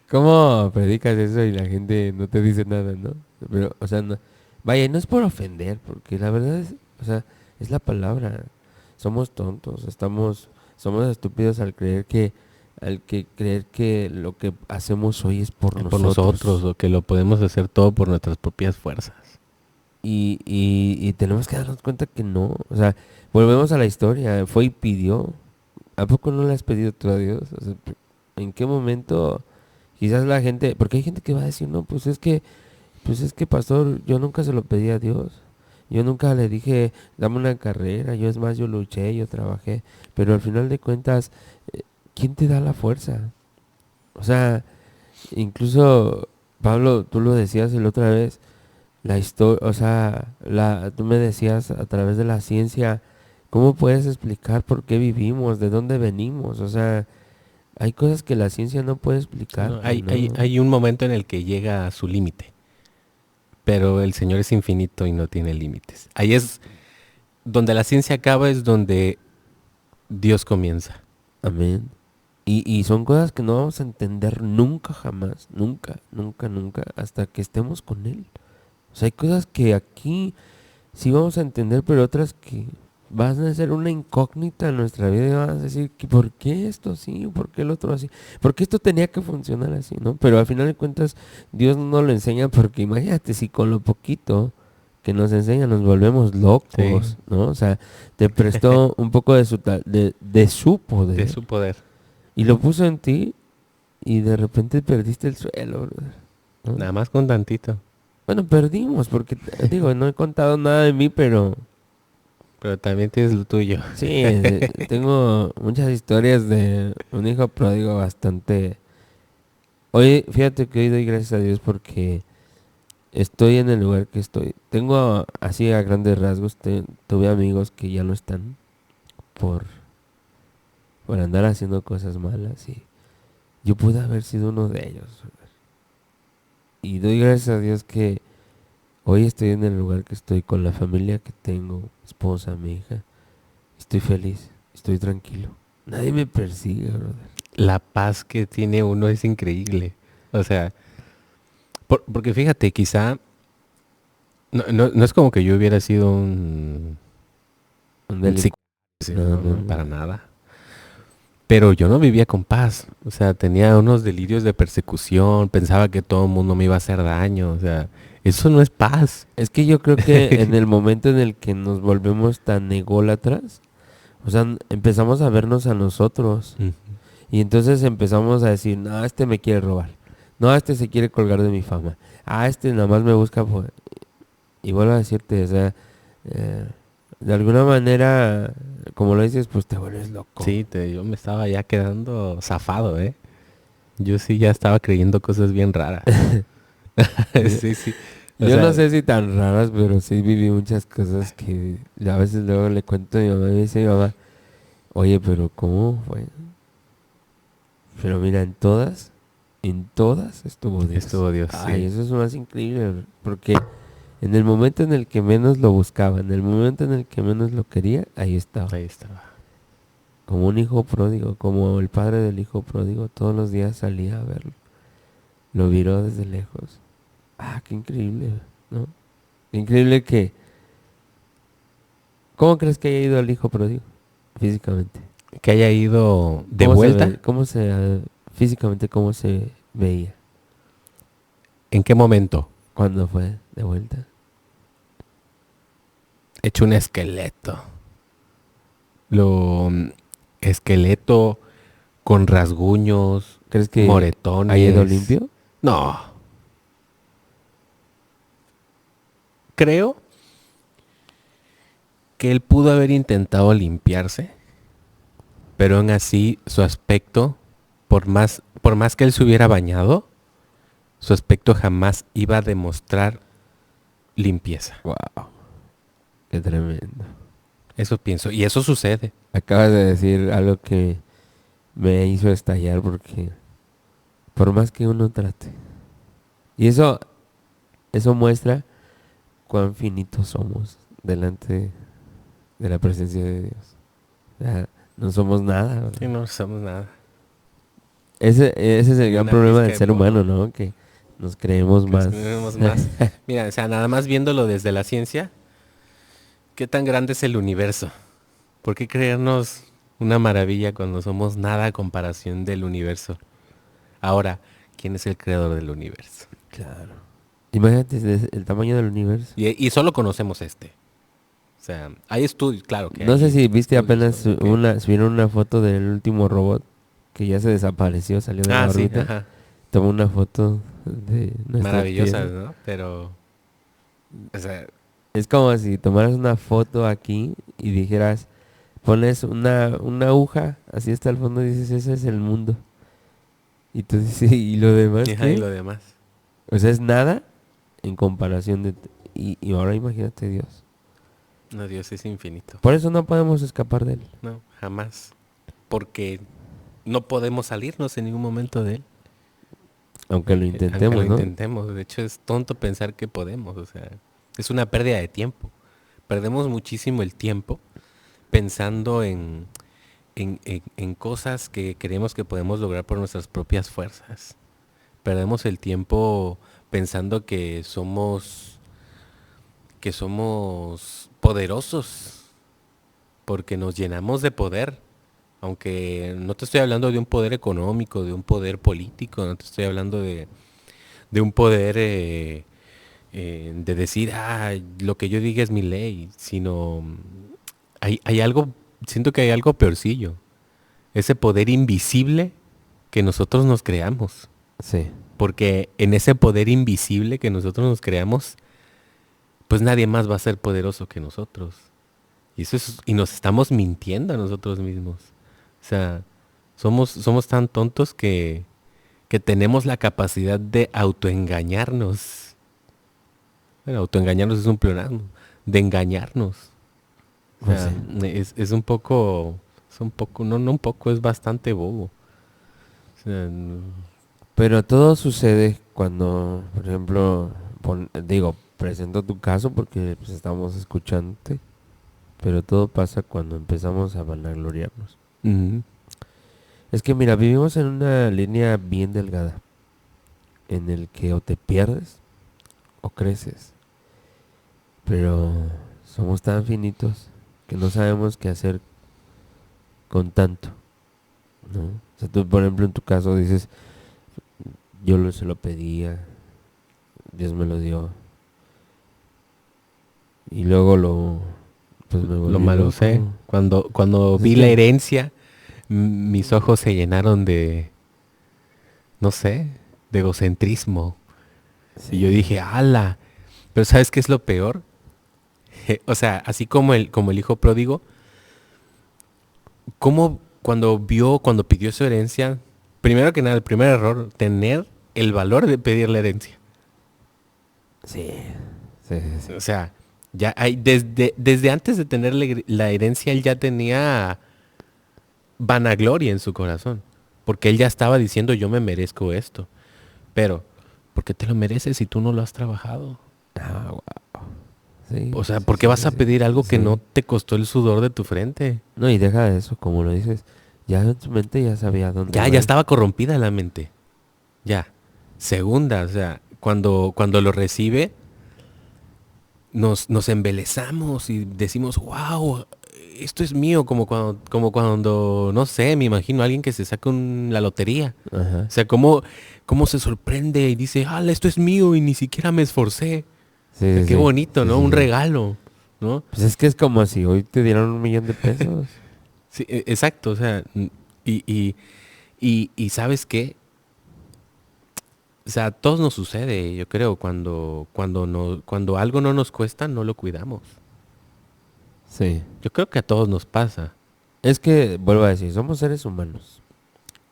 ¿cómo predicas eso y la gente no te dice nada, no? Pero, o sea, no, vaya, no es por ofender, porque la verdad es, o sea, es la palabra. Somos tontos, somos estúpidos al creer que al que creer que lo que hacemos hoy es por Por nosotros, o que lo podemos hacer todo por nuestras propias fuerzas. Y tenemos que darnos cuenta que no. O sea, volvemos a la historia. Fue y pidió. ¿A poco no le has pedido tú a Dios? O sea, ¿en qué momento quizás la gente... Porque hay gente que va a decir, no, pues es que, pastor, yo nunca se lo pedí a Dios. Yo nunca le dije, dame una carrera. Yo es más, yo luché, yo trabajé. Pero al final de cuentas, ¿quién te da la fuerza? O sea, incluso, Pablo, tú lo decías la otra vez, la historia, o sea, tú me decías a través de la ciencia, ¿cómo puedes explicar por qué vivimos, de dónde venimos? O sea, hay cosas que la ciencia no puede explicar. No, ¿no? hay un momento en el que llega a su límite, pero el Señor es infinito y no tiene límites. Ahí es donde la ciencia acaba, es donde Dios comienza. Amén. Y son cosas que no vamos a entender nunca, jamás, nunca, nunca, nunca, hasta que estemos con Él. O sea, hay cosas que aquí sí vamos a entender, pero otras que van a ser una incógnita en nuestra vida y van a decir, ¿por qué esto así? ¿Por qué el otro así? ¿Por qué esto tenía que funcionar así? ¿No? Pero al final de cuentas, Dios no lo enseña porque imagínate si con lo poquito que nos enseña nos volvemos locos, Sí. ¿no? O sea, te prestó un poco de su poder. De su poder. Y lo puso en ti y de repente perdiste el suelo, brother, ¿no? Nada más con tantito. Bueno, perdimos porque, digo, no he contado nada de mí, pero Pero también tienes lo tuyo. sí, tengo muchas historias de un hijo pródigo bastante... Hoy, fíjate que hoy doy gracias a Dios porque estoy en el lugar que estoy. Tengo así a grandes rasgos, tuve amigos que ya no están por andar haciendo cosas malas y yo pude haber sido uno de ellos. Y doy gracias a Dios que hoy estoy en el lugar que estoy con la familia que tengo, esposa, mi hija. Estoy feliz, estoy tranquilo. Nadie me persigue, brother. La paz que tiene uno es increíble. O sea, porque fíjate, quizá no es como que yo hubiera sido un delincuente. no, para nada. Pero yo no vivía con paz. O sea, tenía unos delirios de persecución, pensaba que todo el mundo me iba a hacer daño. O sea, eso no es paz. Es que yo creo que en el momento en el que nos volvemos tan ególatras, o sea, empezamos a vernos a nosotros. Y entonces empezamos a decir, no, este me quiere robar. No, este se quiere colgar de mi fama. Ah, este nada más me busca por... Y vuelvo a decirte, o sea, de alguna manera, como lo dices, pues te vuelves loco. Sí, yo me estaba ya quedando zafado, ¿eh? Yo sí ya estaba creyendo cosas bien raras. Sí, sí. Yo no sé si tan raras, pero sí viví muchas cosas que a veces luego le cuento a mi mamá y me dice mi mamá, oye, pero ¿cómo fue? Pero mira, en todas estuvo Dios. Estuvo Dios, Ay, sí. eso es más increíble, porque en el momento en el que menos lo buscaba, en el momento en el que menos lo quería, ahí estaba. Ahí estaba. Como un hijo pródigo, como el padre del hijo pródigo, todos los días salía a verlo. Lo miró desde lejos. Ah, qué increíble, ¿no? Qué increíble que... ¿Cómo crees que haya ido el hijo pródigo? Físicamente. Que haya ido de ¿Cómo vuelta. físicamente, cómo se veía ¿En qué momento? cuando fue de vuelta? Hecho un esqueleto. Esqueleto con rasguños, ¿Crees que moretones. haya ido limpio? No. Creo que él pudo haber intentado limpiarse, pero aún así su aspecto, por más que él se hubiera bañado, su aspecto jamás iba a demostrar limpieza. Wow, qué tremendo. Eso pienso, y eso sucede. Acabas de decir algo que me hizo estallar porque por más que uno trate. Y eso muestra cuán finitos somos delante de la presencia de Dios. O sea, no somos nada, ¿verdad? Sí, no somos nada. Ese es el gran Una problema pizca del de ser polvo. humano, ¿no? Que nos creemos más. Tenemos más. Mira, o sea, nada más viéndolo desde la ciencia, ¿qué tan grande es el universo? ¿Por qué creernos una maravilla cuando somos nada a comparación del universo. Ahora, ¿quién es el creador del universo? Claro. Imagínate el tamaño del universo. Y solo conocemos este. O sea, hay estudios, claro que No sé hay si viste estudios apenas sobre que- subieron una foto del último robot que ya se desapareció, salió de la Ah, sí, órbita. ajá. Tomó una foto de nuestra Maravillosas, Tierra. ¿no? Pero, o sea, Es como si tomaras una foto aquí y dijeras, pones una aguja, así está al fondo y dices, ese es el mundo. Y tú dices, ¿y lo demás ajá, y lo qué? demás. O sea, es nada en comparación de... Y ahora imagínate Dios. No, Dios es infinito. Por eso no podemos escapar de él. No, jamás. Porque no podemos salirnos en ningún momento de él. Aunque lo Aunque intentemos, lo ¿no? intentemos. De hecho, es tonto pensar que podemos. O sea, es una pérdida de tiempo. Perdemos muchísimo el tiempo pensando en cosas que creemos que podemos lograr por nuestras propias fuerzas. Perdemos el tiempo pensando que somos poderosos porque nos llenamos de poder. Aunque no te estoy hablando de un poder económico, de un poder político, no te estoy hablando de un poder de decir, lo que yo diga es mi ley, sino hay algo, siento que hay algo peorcillo, ese poder invisible que nosotros nos creamos, Sí. porque en ese poder invisible que nosotros nos creamos, pues nadie más va a ser poderoso que nosotros. Y nos estamos mintiendo a nosotros mismos. O sea, somos tan tontos que tenemos la capacidad de autoengañarnos. Bueno, autoengañarnos es un pleonasmo. De engañarnos. O Pues sea, sí. es un poco, no un poco, es bastante bobo. O sea, Pero todo sucede cuando, por ejemplo, presento tu caso porque pues, estamos escuchándote, pero todo pasa cuando empezamos a vanagloriarnos. ujú, Es que mira, vivimos en una línea bien delgada, en el que o te pierdes o creces, pero somos tan finitos que no sabemos qué hacer con tanto, ¿no? O sea, tú, por ejemplo, en tu caso dices, se lo pedía, Dios me lo dio, y luego pues me lo volví malucé. loco. Cuando Pues es vi la que, herencia, mis ojos se llenaron de, no sé, de egocentrismo. Y yo sí, dije, ¡ala! Pero ¿sabes qué es lo peor? O sea, así como el hijo pródigo, ¿cómo cuando pidió su herencia, primero que nada, el primer error, tener el valor de pedir la herencia? sí, sí, sí, sí. O sea, ya hay, desde antes de tener la herencia, él ya tenía vanagloria en su corazón. Porque él ya estaba diciendo, yo me merezco esto. Pero, ¿por qué te lo mereces si tú no lo has trabajado? Ah, wow. Sí, O sea, sí, ¿por qué sí, vas a sí, pedir algo que sí. no te costó el sudor de tu frente? No, y deja de eso, como lo dices, ya en su mente ya sabía dónde Ya, iba a ya ir. estaba corrompida la mente. Ya. Segunda, o sea, cuando lo recibe, nos embelezamos y decimos, wow, esto es mío, como cuando, no sé, me imagino a alguien que se saca la lotería. Ajá. O sea, cómo se sorprende y dice, esto es mío y ni siquiera me esforcé. O Sí, sea, sí, qué sí, bonito, sí, ¿no? sí, Un sí. regalo, ¿no? Pues es que es como si hoy te dieran 1 millón de pesos. Sí, exacto, o sea, y ¿sabes qué? O sea, a todos nos sucede, yo creo, cuando algo no nos cuesta, no lo cuidamos. Sí. Yo creo que a todos nos pasa. Es que, vuelvo a decir, somos seres humanos.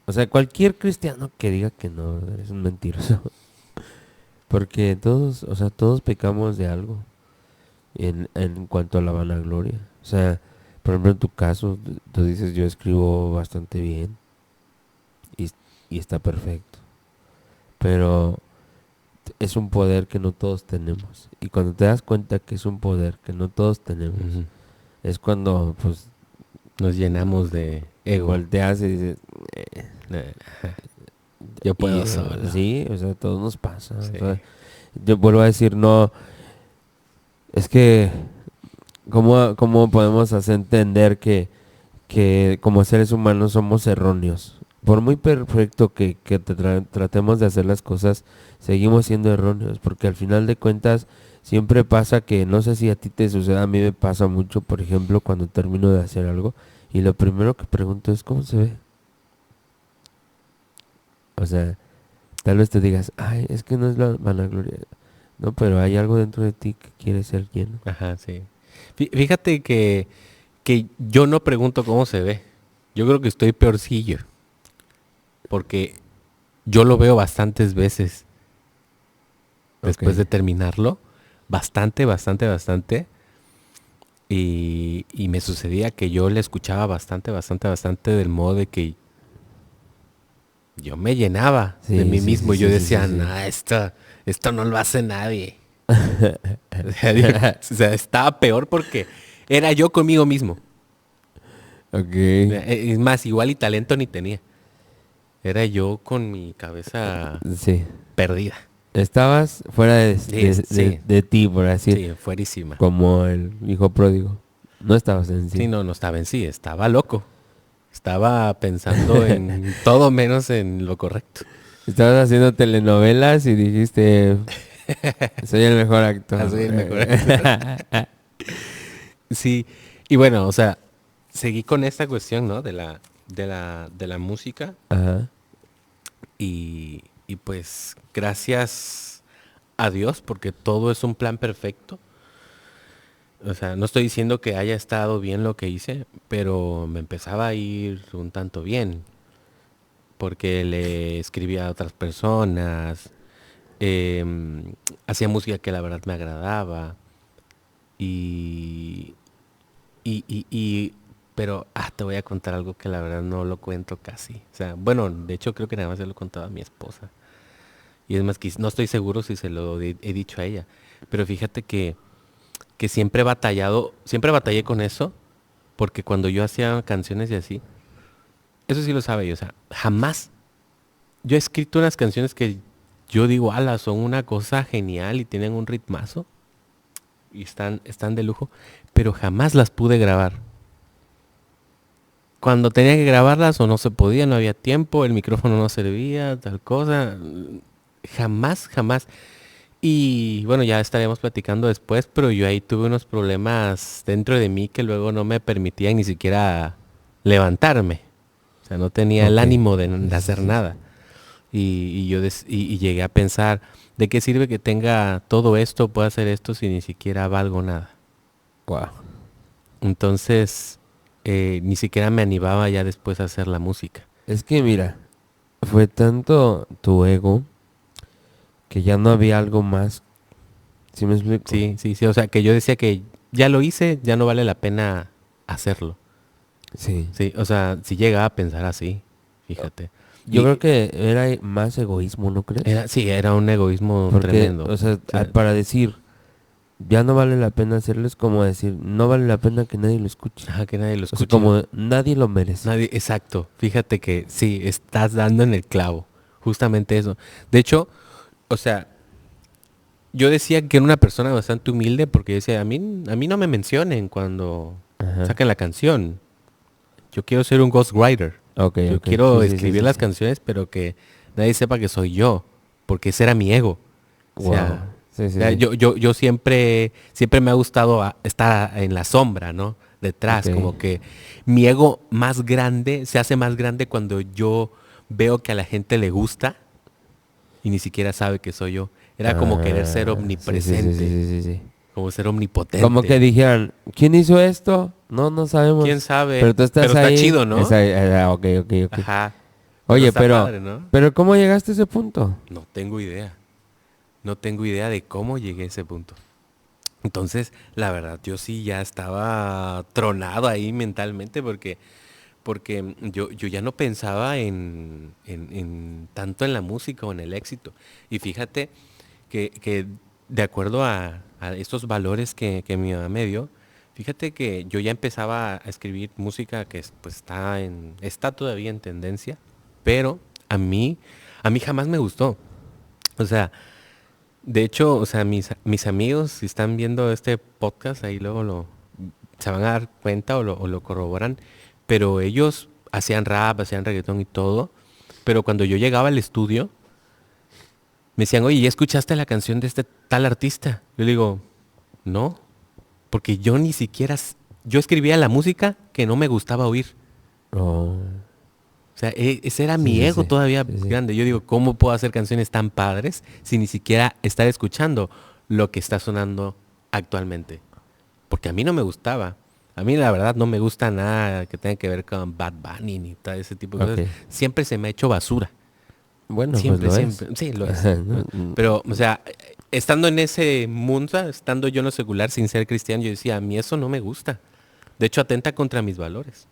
O sea, cualquier cristiano que diga que no, es un mentiroso. Porque todos, o sea, todos pecamos de algo en cuanto a la vanagloria. O sea, por ejemplo, en tu caso, tú dices, yo escribo bastante bien y, y está perfecto. Pero es un poder que no todos tenemos. Y cuando te das cuenta que es un poder que no todos tenemos, Ujú. es cuando, pues, Nos llenamos de ego. volteas y dices, Yo puedo y, solo. sí, o sea, todo nos pasa. O Sí. sea, yo vuelvo a decir, no, es que, ¿cómo podemos hacer entender que que como seres humanos somos erróneos. Por muy perfecto que tratemos de hacer las cosas, seguimos siendo erróneos, porque al final de cuentas siempre pasa que, no sé si a ti te sucede, a mí me pasa mucho, por ejemplo, cuando termino de hacer algo, y lo primero que pregunto es, ¿cómo se ve? O sea, tal vez te digas, ay, es que no es la vanagloria. No, pero hay algo dentro de ti que quiere ser lleno. Ajá, sí. Fíjate que yo no pregunto cómo se ve. Yo creo que estoy peorcillo. Porque yo lo veo bastantes veces después Ok. de terminarlo. Bastante, bastante, bastante. Y me sucedía que yo le escuchaba bastante, bastante, bastante del modo de que yo me llenaba de Sí, mí sí, mismo. sí, Y yo sí, sí, sí, decía, sí. no, esto no lo hace nadie. O sea, estaba peor porque era yo conmigo mismo. Ok. Es más, igual y talento ni tenía. Era yo con mi cabeza Sí. perdida. Estabas fuera Sí, sí, de ti, por así, sí, fuerísima. como el hijo pródigo. No estabas en Sí, sí. no estaba en sí, estaba loco. Estaba pensando en todo menos en lo correcto. Estabas haciendo telenovelas y dijiste, soy el mejor Ah, actor. soy el mejor actor. Sí, y bueno, o sea, seguí con esta cuestión, ¿no? De la música Ajá. y pues gracias a Dios porque todo es un plan perfecto. O sea, no estoy diciendo que haya estado bien lo que hice, pero me empezaba a ir un tanto bien porque le escribía a otras personas, hacía música que la verdad me agradaba y, pero te voy a contar algo que la verdad no lo cuento casi. O sea, bueno, de hecho creo que nada más se lo contaba a mi esposa. Y es más que no estoy seguro si se lo he dicho a ella. Pero fíjate que siempre batallé con eso, porque cuando yo hacía canciones y así, eso sí lo sabe yo, o sea, jamás, yo he escrito unas canciones que yo digo, ala, son una cosa genial y tienen un ritmazo y están de lujo, pero jamás las pude grabar. Cuando tenía que grabarlas o no se podía, no había tiempo, el micrófono no servía, tal cosa. Jamás, jamás. Y bueno, ya estaríamos platicando después, pero yo ahí tuve unos problemas dentro de mí que luego no me permitían ni siquiera levantarme. O sea, no tenía el Ok. ánimo de, Sí, de sí, hacer sí. nada. Y llegué a pensar, ¿de qué sirve que tenga todo esto, pueda hacer esto si ni siquiera valgo nada? Wow. Entonces, ni siquiera me animaba ya después a hacer la música. Es que mira, fue tanto tu ego que ya no había algo más. ¿Sí me explico? Sí, sí, sí. O sea, que yo decía que ya lo hice, ya no vale la pena hacerlo. Sí. Sí, o sea, si llegaba a pensar así, fíjate. Yo creo Y que era más egoísmo, ¿no crees? sí, era un egoísmo Porque, tremendo. o sea, O sea, para decir, ya no vale la pena hacerlo, es como decir, no vale la pena que nadie lo escuche. ajá, que nadie lo O sea, escuche. como nadie lo merece. Nadie, exacto. Fíjate que sí, estás dando en el clavo. Justamente eso. De hecho, o sea, yo decía que era una persona bastante humilde porque decía, a mí no me mencionen cuando Ajá. saquen la canción. Yo quiero ser un ghostwriter. Ok, Yo ok. Sí, quiero sí, sí, escribir sí, las sí. canciones, pero que nadie sepa que soy yo, porque ese era mi ego. O Wow. sea, Sí, sí, sí. yo siempre me ha gustado estar en la sombra, ¿no? Ok. Detrás, como que mi ego más grande se hace más grande cuando yo veo que a la gente le gusta y ni siquiera sabe que soy yo. Era como querer ser Sí, sí, sí, sí, omnipresente, sí, sí, sí. como ser Como que omnipotente. dijeran, ¿quién hizo esto? No, no ¿Quién sabemos. sabe? Pero tú Pero estás está ahí. chido, ¿no? Ok, ok, ok. Ajá. Pero Oye, está padre, ¿no? pero ¿cómo llegaste a ese punto? No tengo idea. No tengo idea de cómo llegué a ese punto. Entonces, la verdad, yo sí ya estaba tronado ahí mentalmente porque yo ya no pensaba en tanto en la música o en el éxito. Y fíjate que de acuerdo a estos valores que mi mamá me dio, fíjate que yo ya empezaba a escribir música que pues está todavía en tendencia, pero a mí jamás me gustó. O sea, de hecho, o sea, mis amigos, si están viendo este podcast, ahí luego se van a dar cuenta o lo corroboran, pero ellos hacían rap, hacían reggaetón y todo. Pero cuando yo llegaba al estudio, me decían, oye, ¿ya escuchaste la canción de este tal artista? Yo le digo, no, porque yo ni siquiera, yo escribía la música que no me gustaba oír. Oh, O sea, ese era sí, mi sí, ego sí, todavía sí, sí. grande. Yo digo, ¿cómo puedo hacer canciones tan padres si ni siquiera estar escuchando lo que está sonando actualmente? Porque a mí no me gustaba. A mí la verdad no me gusta nada que tenga que ver con Bad Bunny ni todo ese tipo de Ok. cosas. Siempre se me ha hecho basura. Bueno, pues Siempre, lo es. siempre. Sí, lo es. Ajá, ¿no? Pero, o sea, estando en ese mundo, estando yo en lo secular sin ser cristiano, yo decía, a mí eso no me gusta. De hecho, atenta contra mis valores.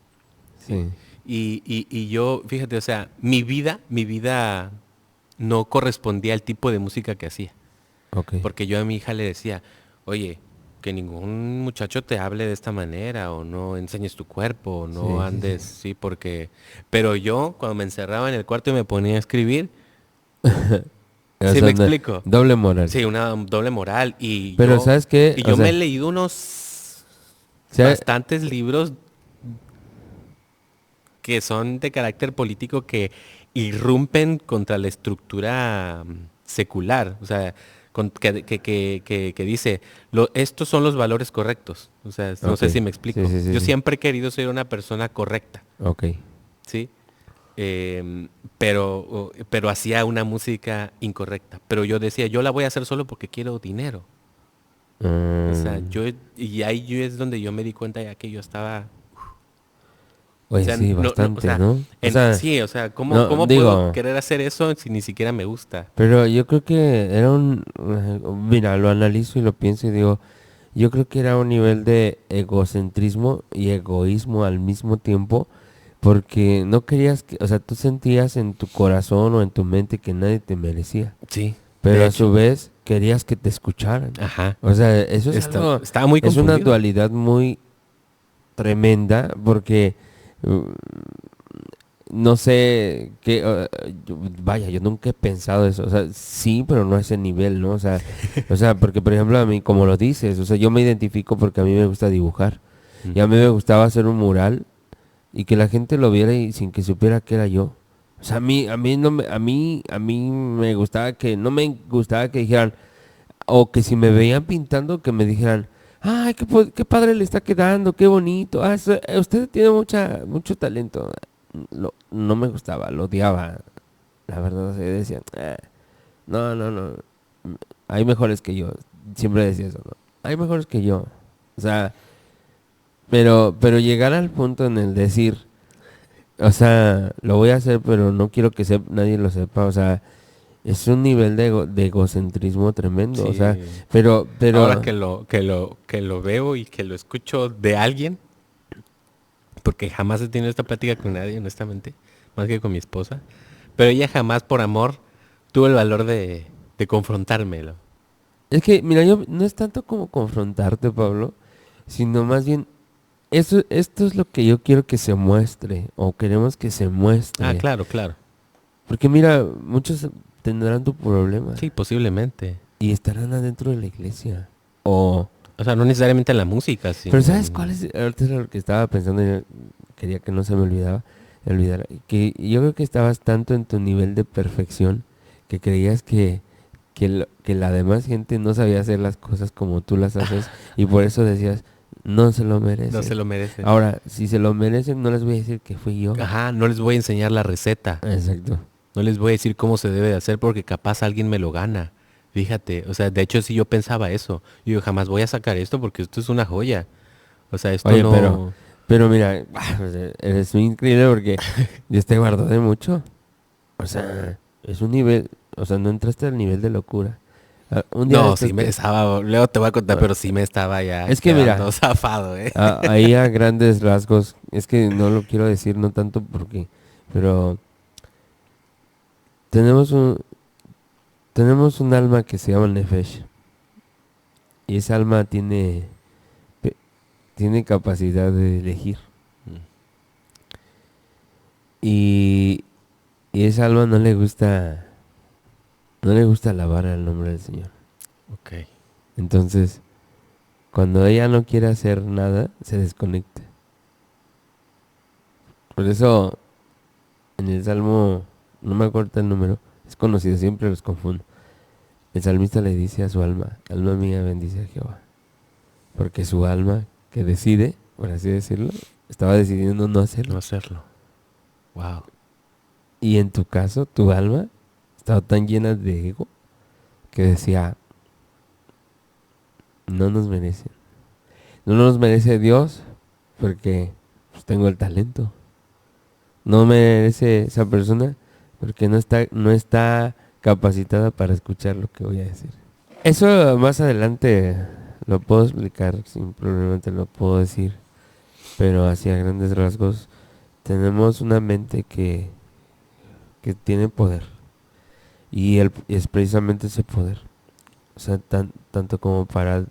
¿Sí? Sí, Y yo, fíjate, o sea, mi vida no correspondía al tipo de música que hacía. ok. Porque yo a mi hija le decía, oye, que ningún muchacho te hable de esta manera, o no enseñes tu cuerpo, o no Sí, sí, sí. andes, sí, porque... Pero yo, cuando me encerraba en el cuarto y me ponía a escribir, O ¿sí me sea, explico? doble moral. Sí, una doble moral. Y Pero ¿sabes qué? O yo me he sea, leído unos sea- bastantes libros que son de carácter político que irrumpen contra la estructura secular. O sea, que dice, estos son los valores correctos. O sea, no ok. sé si me Sí, explico. sí, sí, Yo sí. siempre he querido ser una persona correcta, Ok. ¿sí? Pero hacía una música incorrecta. Pero yo decía, yo la voy a hacer solo porque quiero dinero. O sea, Mm, y ahí yo es donde yo me di cuenta ya que yo estaba, o oye, sea, sí, o bastante, sea, ¿no? O sea, sí, o sea, ¿cómo, no, cómo puedo digo, querer hacer eso si ni siquiera me gusta? pero yo creo que era mira, lo analizo y lo pienso y digo, yo creo que era un nivel de egocentrismo y egoísmo al mismo tiempo, porque no querías que, o sea, tú sentías en tu corazón o en tu mente que nadie te merecía, Sí, pero de a su hecho. vez querías que te escucharan. Ajá. O sea, eso es algo, Estaba muy es una confundido. dualidad muy tremenda, porque uh, no sé qué, vaya, yo nunca he pensado eso, o sea, sí, pero no a ese nivel, ¿no? O sea, porque por ejemplo a mí, como lo dices, o sea, yo me identifico porque a mí me gusta dibujar y a mí me Ujú. gustaba hacer un mural y que la gente lo viera y sin que supiera que era yo. O sea, a mí no me, a mí me gustaba que, no me gustaba que dijeran, o que si me veían pintando, que me dijeran, ay, qué padre le está quedando, qué bonito, usted tiene mucho talento. No me gustaba, lo odiaba, la verdad, o sea, decía, no, no, no, hay mejores que yo, siempre decía eso, ¿no? Hay mejores que yo, o sea, pero llegar al punto en el decir, o sea, lo voy a hacer, pero no quiero que nadie lo sepa, o sea, es un nivel de egocentrismo tremendo, o sea, Sí. Ahora pero, que lo veo y que lo escucho de alguien, porque jamás he tenido esta plática con nadie, honestamente, más que con mi esposa, pero ella jamás por amor tuvo el valor de confrontármelo. es que, mira, yo no es tanto como confrontarte, Pablo, sino más bien, esto es lo que yo quiero que se muestre, o queremos que se Ah, muestre, claro, claro. porque mira, muchos tendrán tu problema Sí, posiblemente. y estarán adentro de la iglesia, o... O sea, no necesariamente en la música, Pero sino ¿sabes cuál es? Ahorita era lo que estaba pensando y quería que no se me olvidara. Que yo creo que estabas tanto en tu nivel de perfección que creías que la demás gente no sabía hacer las cosas como tú las haces y por eso decías, no se lo no se merecen. lo merecen. Ahora, si se lo merecen, no les voy a decir que fui yo. Ajá, no les voy a enseñar la receta. Exacto. No les voy a decir cómo se debe de hacer porque capaz alguien me lo gana. Fíjate, o sea, de hecho sí yo pensaba eso. Yo digo, jamás voy a sacar esto porque esto es una joya. O sea, esto Oye, no... pero mira, eres muy increíble porque Dios te guardó de mucho. O sea, es un nivel, o sea, no entraste al nivel de locura. Un día de No, estos sí me que... estaba... Luego te voy a contar, ah, pero sí me estaba ya Es que quedando mira, zafado, ¿eh? ahí a grandes rasgos, es que no lo quiero decir, no tanto porque, pero tenemos un, tenemos un alma que se llama Nefesh. Y esa alma pe- tiene capacidad de elegir. Y, y esa alma no le gusta alabar al nombre del Señor. Ok. Entonces, cuando ella no quiere hacer nada, se desconecta. Por eso, en el Salmo, no me acuerdo el número, es conocido, siempre los confundo. El salmista le dice a su alma, alma mía bendice a Jehová. Porque su alma, que decide, por así decirlo, estaba decidiendo no hacerlo. No hacerlo. Wow. Y en tu caso, tu alma estaba tan llena de ego que decía, no nos merecen. No nos merece Dios porque pues, tengo el talento. No merece esa persona porque no está capacitada para escuchar lo que voy a decir. Eso más adelante lo puedo explicar sin problema, te lo puedo decir. Pero así a grandes rasgos tenemos una mente que tiene poder. Y es precisamente ese poder. O sea, tanto como para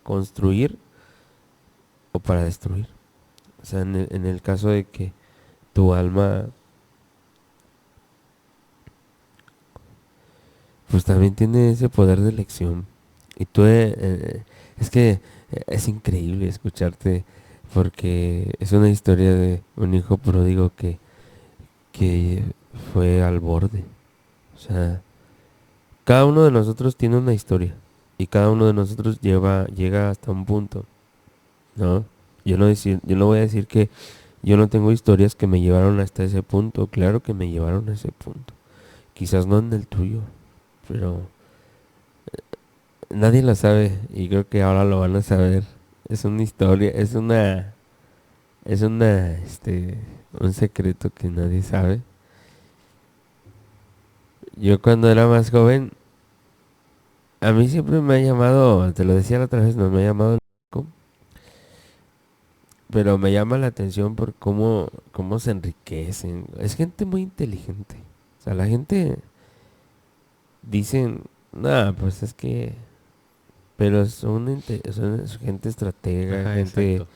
construir o para destruir. O sea, en el caso de que tu alma pues también tiene ese poder de elección. Y tú, es que es increíble escucharte porque es una historia de un hijo pródigo que fue al borde. O sea, cada uno de nosotros tiene una historia y cada uno de nosotros llega hasta un punto, ¿no? Yo no voy a decir que yo no tengo historias que me llevaron hasta ese punto. Claro que me llevaron a ese punto. Quizás no en el tuyo, pero nadie lo sabe y creo que ahora lo van a saber. Es una historia, un secreto que nadie sabe. Yo cuando era más joven, a mí siempre me ha llamado, te lo decía la otra vez, no me ha llamado el narco, pero me llama la atención por cómo se enriquecen. Es gente muy inteligente. O sea, la gente dicen, nada, pues es que, pero son gente estratega, Ajá, gente, exacto.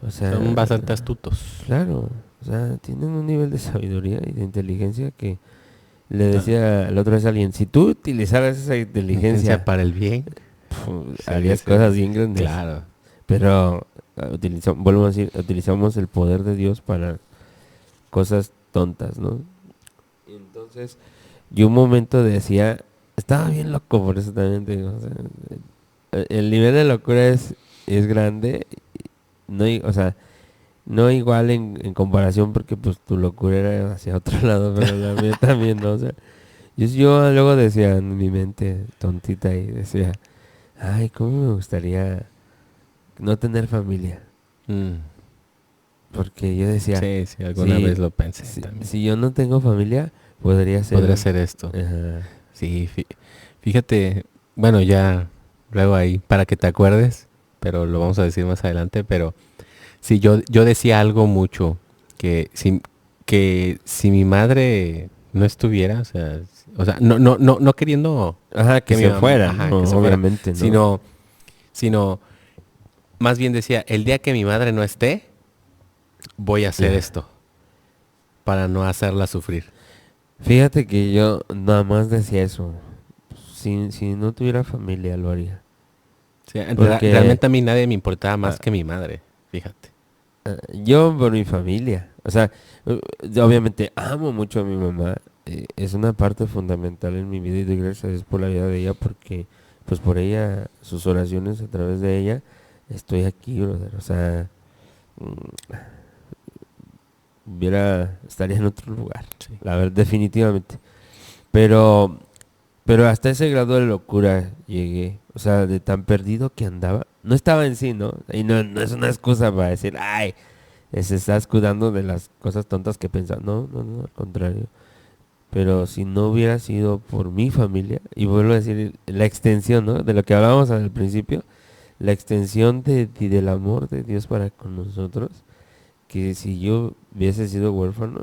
o sea, Son bastante astutos. claro, o sea, tienen un nivel de sabiduría y de inteligencia que le decía la otra vez a alguien, si tú utilizaras esa inteligencia, Para el bien. harías Sí, cosas bien grandes. Claro. Pero vuelvo a decir, utilizamos el poder de Dios para cosas tontas, ¿no? Entonces, yo un momento decía, estaba bien loco, por eso también te digo, o sea, el nivel de locura es grande, no, o sea, no igual en comparación porque pues tu locura era hacia otro lado, pero la mía también, ¿no? O sea, yo luego decía en mi mente tontita y decía, ay, cómo me gustaría no tener familia. Mm. Porque yo decía, Sí, alguna vez lo pensé también. si yo no tengo familia, podría Podría ser esto. Ajá. Sí, fíjate, bueno, ya luego ahí, para que te acuerdes, pero lo vamos a decir más adelante, pero sí, yo decía algo mucho, que si mi madre no estuviera, o sea, no queriendo Ajá, que mi se mamá- fuera, ajá, ¿no? que se fuera, Obviamente, ¿no? sino, más bien decía, el día que mi madre no esté, voy a hacer Ya. esto, para no hacerla sufrir. Fíjate que yo nada más decía eso. Si no tuviera familia, lo haría. Sí, Porque realmente a mí nadie me importaba más ah, que mi madre, fíjate. yo por mi familia, o sea, yo obviamente amo mucho a mi mamá. Es una parte fundamental en mi vida y doy gracias a Dios por la vida de ella porque, pues por ella, sus oraciones a través de ella, estoy aquí, brother. O sea, estaría en otro lugar, Sí. la verdad, definitivamente. Pero, pero hasta ese grado de locura llegué, o sea, de tan perdido que andaba. No estaba en sí, ¿no? Y no es una excusa para decir, ay, se está escudando de las cosas tontas que piensa. No, al contrario. Pero si no hubiera sido por mi familia, y vuelvo a decir, la extensión, ¿no? De lo que hablábamos al principio, la extensión del amor de Dios para con nosotros, que si yo hubiese sido huérfano,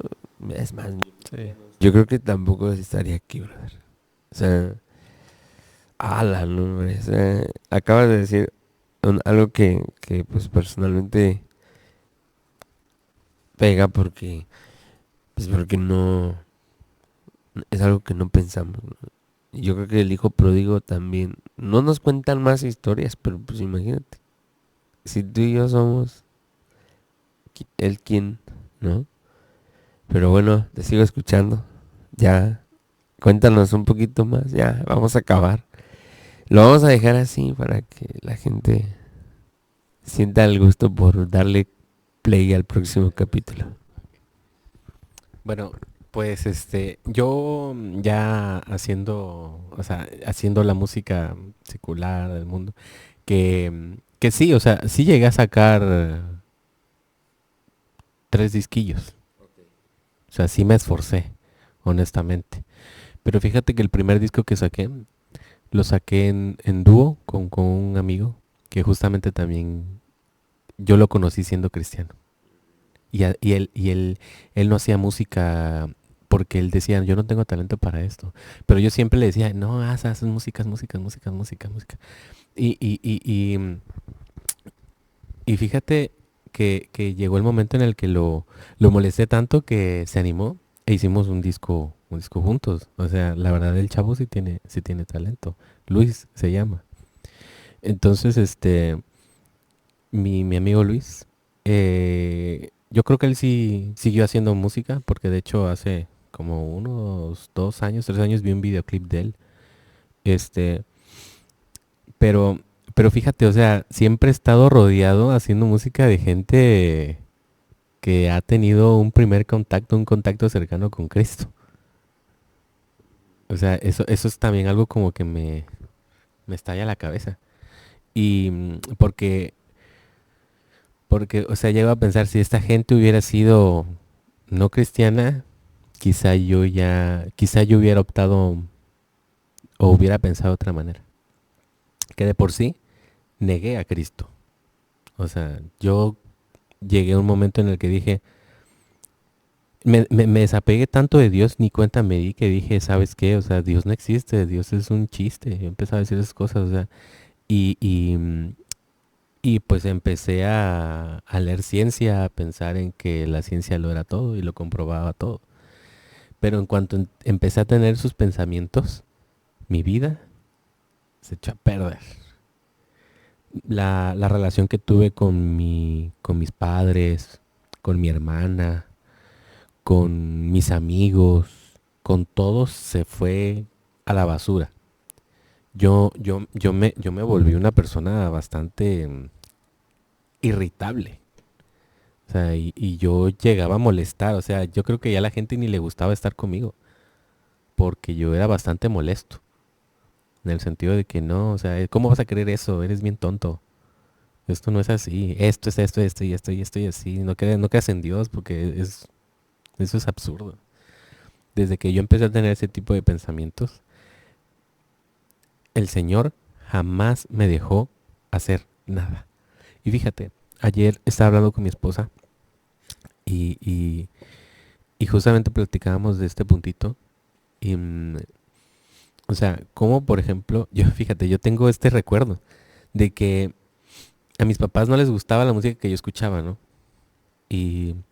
es más, Sí. yo creo que tampoco estaría aquí, brother. O sea, no, hombre, o sea, acabas de decir algo que pues personalmente pega porque no, es algo que no pensamos, ¿no? Y yo creo que el hijo pródigo también, no nos cuentan más historias, pero pues imagínate, si tú y yo somos el quien, ¿no? Pero bueno, te sigo escuchando. Ya, cuéntanos un poquito más. Ya, vamos a acabar. Lo vamos a dejar así para que la gente sienta el gusto por darle play al próximo capítulo. Bueno, pues yo ya haciendo, o sea, haciendo la música secular del mundo, que sí, o sea, sí llegué a sacar 3 disquillos. O sea, sí me esforcé, honestamente. Pero fíjate que el primer disco que saqué, lo saqué en dúo con un amigo que justamente también yo lo conocí siendo cristiano. Y él no hacía música porque él decía, yo no tengo talento para esto. Pero yo siempre le decía, no, haz música, música, música, música, música. Y, y, y, y, mm, y fíjate que llegó el momento en el que lo molesté tanto que se animó e hicimos un disco juntos. O sea, la verdad el chavo sí tiene talento. Luis se llama. Entonces, mi amigo Luis, yo creo que él sí siguió haciendo música, porque de hecho hace como unos 2 años, 3 años vi un videoclip de él. Este, pero, pero fíjate, o sea, siempre he estado rodeado haciendo música de gente que ha tenido un primer contacto, un contacto cercano con Cristo. O sea, eso es también algo como que me estalla la cabeza. Y porque, o sea, llego a pensar, si esta gente hubiera sido no cristiana, quizá yo hubiera optado o hubiera pensado de otra manera. Que de por sí negué a Cristo. O sea, yo llegué a un momento en el que dije, me desapegué tanto de Dios, ni cuenta me di que dije, ¿sabes qué? O sea, Dios no existe, Dios es un chiste. Yo empecé a decir esas cosas, o sea, y, y, mm, y pues empecé a leer ciencia, a pensar en que la ciencia lo era todo y lo comprobaba todo. Pero en cuanto empecé a tener sus pensamientos, mi vida se echó a perder. La relación que tuve con mis padres, con mi hermana, con mis amigos, con todos se fue a la basura. Yo me volví una persona bastante irritable. O sea, y yo llegaba a molestar. O sea, yo creo que ya a la gente ni le gustaba estar conmigo. Porque yo era bastante molesto. En el sentido de que no, o sea, ¿cómo vas a creer eso? Eres bien tonto. Esto no es así. Esto es esto, esto y esto y esto y así. No creas en Dios porque eso es absurdo. Desde que yo empecé a tener ese tipo de pensamientos, el Señor jamás me dejó hacer nada. Y fíjate, ayer estaba hablando con mi esposa y, y, y justamente platicábamos de este puntito. Y, o sea, como por ejemplo, fíjate, yo tengo este recuerdo de que a mis papás no les gustaba la música que yo escuchaba, ¿no?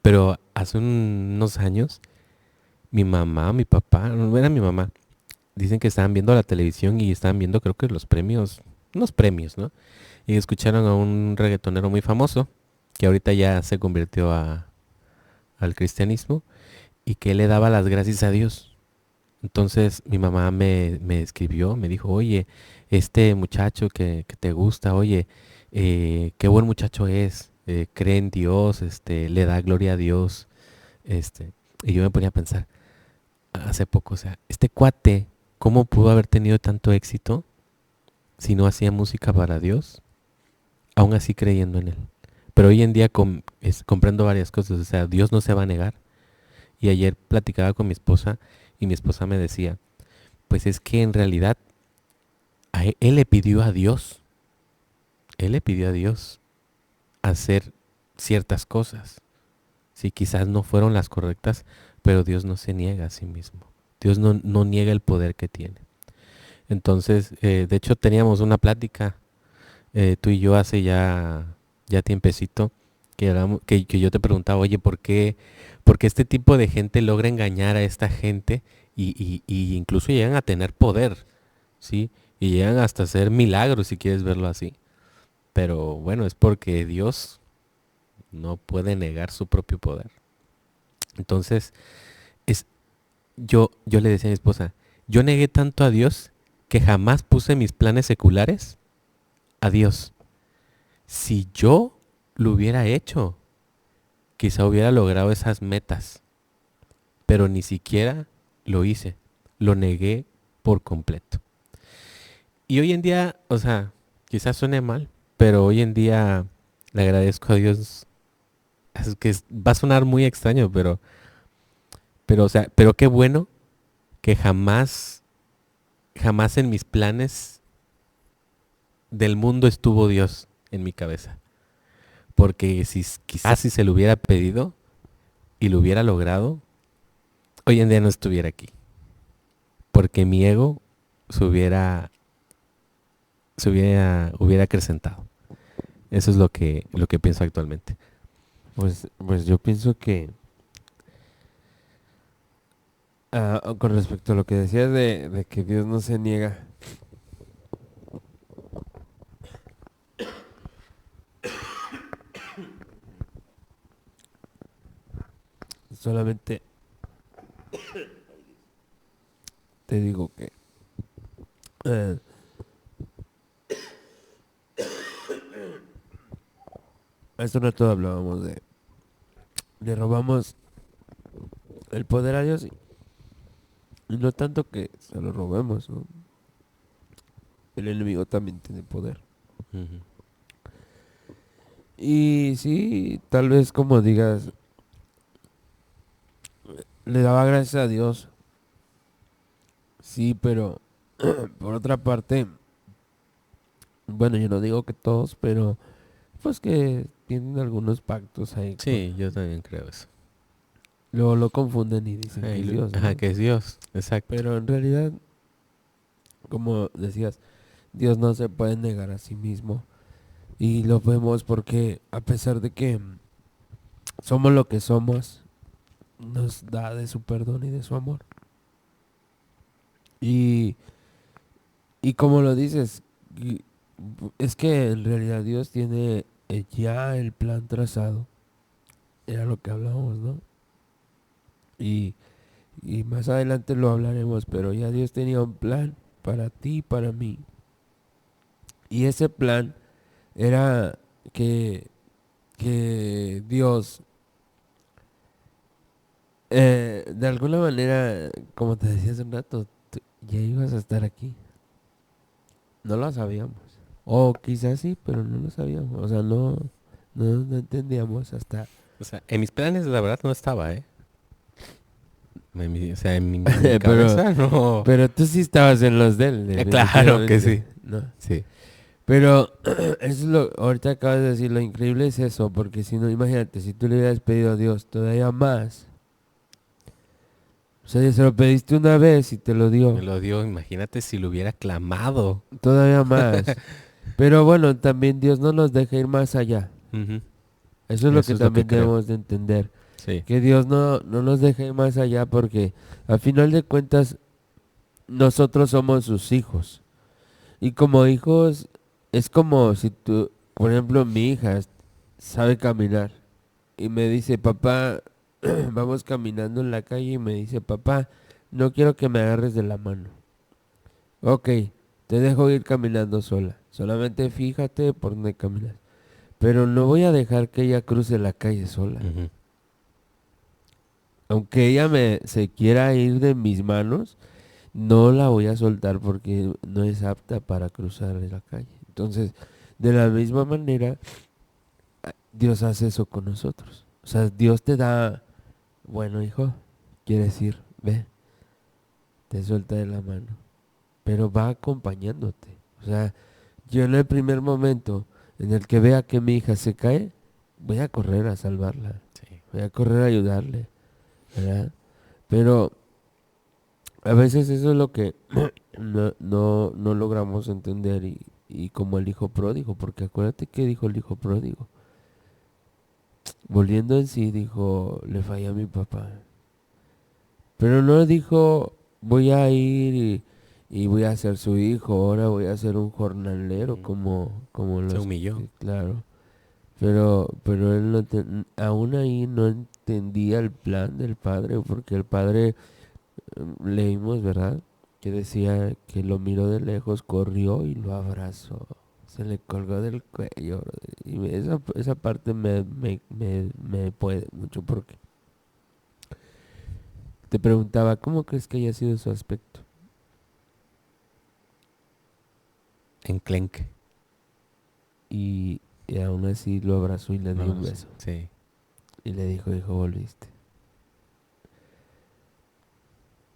Pero hace unos años, mi mamá, mi papá, no era mi mamá, dicen que estaban viendo la televisión y estaban viendo creo que los premios, unos premios, ¿no? Y escucharon a un reggaetonero muy famoso, que ahorita ya se convirtió al cristianismo, y que le daba las gracias a Dios. Entonces mi mamá me escribió, me dijo, oye, este muchacho que te gusta, oye, qué buen muchacho es, cree en Dios, le da gloria a Dios. Este, y yo me ponía a pensar, hace poco, o sea, este cuate, ¿cómo pudo haber tenido tanto éxito si no hacía música para Dios, aún así creyendo en Él? Pero hoy en día comprendo varias cosas, o sea, Dios no se va a negar. Y ayer platicaba con mi esposa y mi esposa me decía, pues es que en realidad él le pidió a Dios, él le pidió a Dios hacer ciertas cosas. Sí, quizás no fueron las correctas, pero Dios no se niega a sí mismo. Dios no niega el poder que tiene. Entonces, de hecho teníamos una plática, tú y yo hace ya tiempecito, que yo te preguntaba, oye, ¿por qué este tipo de gente logra engañar a esta gente y incluso llegan a tener poder, ¿sí? Y llegan hasta hacer milagros, si quieres verlo así. Pero bueno, es porque Dios no puede negar su propio poder. Entonces, yo le decía a mi esposa, yo negué tanto a Dios que jamás puse mis planes seculares a Dios. Si yo lo hubiera hecho, quizá hubiera logrado esas metas, pero ni siquiera lo hice. Lo negué por completo. Y hoy en día, o sea, quizás suene mal, pero hoy en día le agradezco a Dios. Es que va a sonar muy extraño, o sea, pero qué bueno que jamás, jamás en mis planes del mundo estuvo Dios en mi cabeza. Porque quizás si se lo hubiera pedido y lo hubiera logrado, hoy en día no estuviera aquí. Porque mi ego hubiera acrecentado. Eso es lo que pienso actualmente. Pues yo pienso que con respecto a lo que decías de que Dios no se niega, solamente te digo que eh, hace un rato hablábamos de le robamos el poder a Dios y no tanto que se lo robemos, ¿no? El enemigo también tiene poder. Ujú. Y sí, tal vez como digas, le daba gracias a Dios. Sí, pero por otra parte, bueno, yo no digo que todos, pero pues que tienen algunos pactos ahí. Sí, yo también creo eso. Luego lo confunden y dicen que es Dios, Ajá, ¿no? que es Dios, exacto. Pero en realidad, como decías, Dios no se puede negar a sí mismo. Y lo vemos porque a pesar de que somos lo que somos, nos da de su perdón y de su amor. Y, y como lo dices, es que en realidad Dios tiene ya el plan trazado. Era lo que hablábamos, ¿no? Y, y más adelante lo hablaremos, pero ya Dios tenía un plan para ti y para mí. Y ese plan era que Dios, de alguna manera, como te decía hace un rato, ya ibas a estar aquí. No lo sabíamos. O quizás sí, pero no lo sabíamos. O sea, no entendíamos hasta... O sea, en mis planes la verdad no estaba, ¿eh? O sea, en mi pero, cabeza no. pero tú sí estabas en los de él, Claro que sí. definitivamente, ¿no? Sí. Pero eso es ahorita acabas de decir, lo increíble es eso, porque si no, imagínate, si tú le hubieras pedido a Dios todavía más, o sea, se lo pediste una vez y te lo Me dio, lo dio, imagínate si lo hubiera clamado. todavía más. Pero bueno, también Dios no nos deja ir más allá. Ujú. Eso es lo Eso que es lo que también creo. debemos de entender, Sí. que Dios no nos deja ir más allá porque al final de cuentas nosotros somos sus hijos. Y como hijos, es como si tú, por ejemplo, mi hija sabe caminar y me dice, papá, vamos caminando en la calle y me dice, papá, no quiero que me agarres de la mano. Ok, te dejo ir caminando sola. Solamente fíjate por dónde caminas. Pero no voy a dejar que ella cruce la calle sola. Ujú. Aunque ella se quiera ir de mis manos, no la voy a soltar porque no es apta para cruzar la calle. Entonces, de la misma manera, Dios hace eso con nosotros. O sea, Dios te da, bueno, hijo, quieres ir, ve, te suelta de la mano, pero va acompañándote. O sea, yo en el primer momento en el que vea que mi hija se cae, voy a correr a salvarla, Sí. voy a correr a ayudarle, ¿verdad? Pero a veces eso es lo que no logramos entender y como el hijo pródigo, porque acuérdate que dijo el hijo pródigo. Volviendo en sí, dijo, le fallé a mi papá. Pero no dijo, voy a ir y voy a ser su hijo, ahora voy a ser un jornalero como Se los... humilló. Claro. Pero él aún ahí no entendía el plan del padre, porque el padre, leímos, ¿verdad? Que decía que lo miró de lejos, corrió y lo abrazó. Se le colgó del cuello. Y esa parte me puede mucho porque te preguntaba, ¿cómo crees que haya sido su aspecto? Enclenque. Y aún así lo abrazó y le dio un beso. Sí. Y le dijo, hijo, volviste.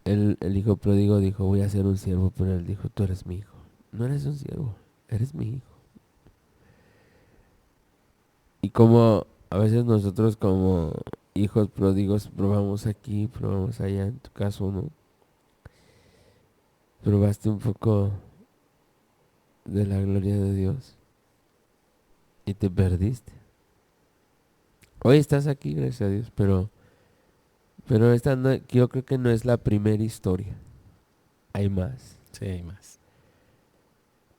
El hijo pródigo dijo, voy a ser un siervo, pero él dijo, tú eres mi hijo. No eres un siervo, eres mi hijo. Y como a veces nosotros como hijos pródigos probamos aquí, probamos allá, en tu caso, ¿no? Probaste un poco de la gloria de Dios y te perdiste. Hoy estás aquí, gracias a Dios, pero esta no, yo creo que no es la primera historia. Hay más. Sí, hay más.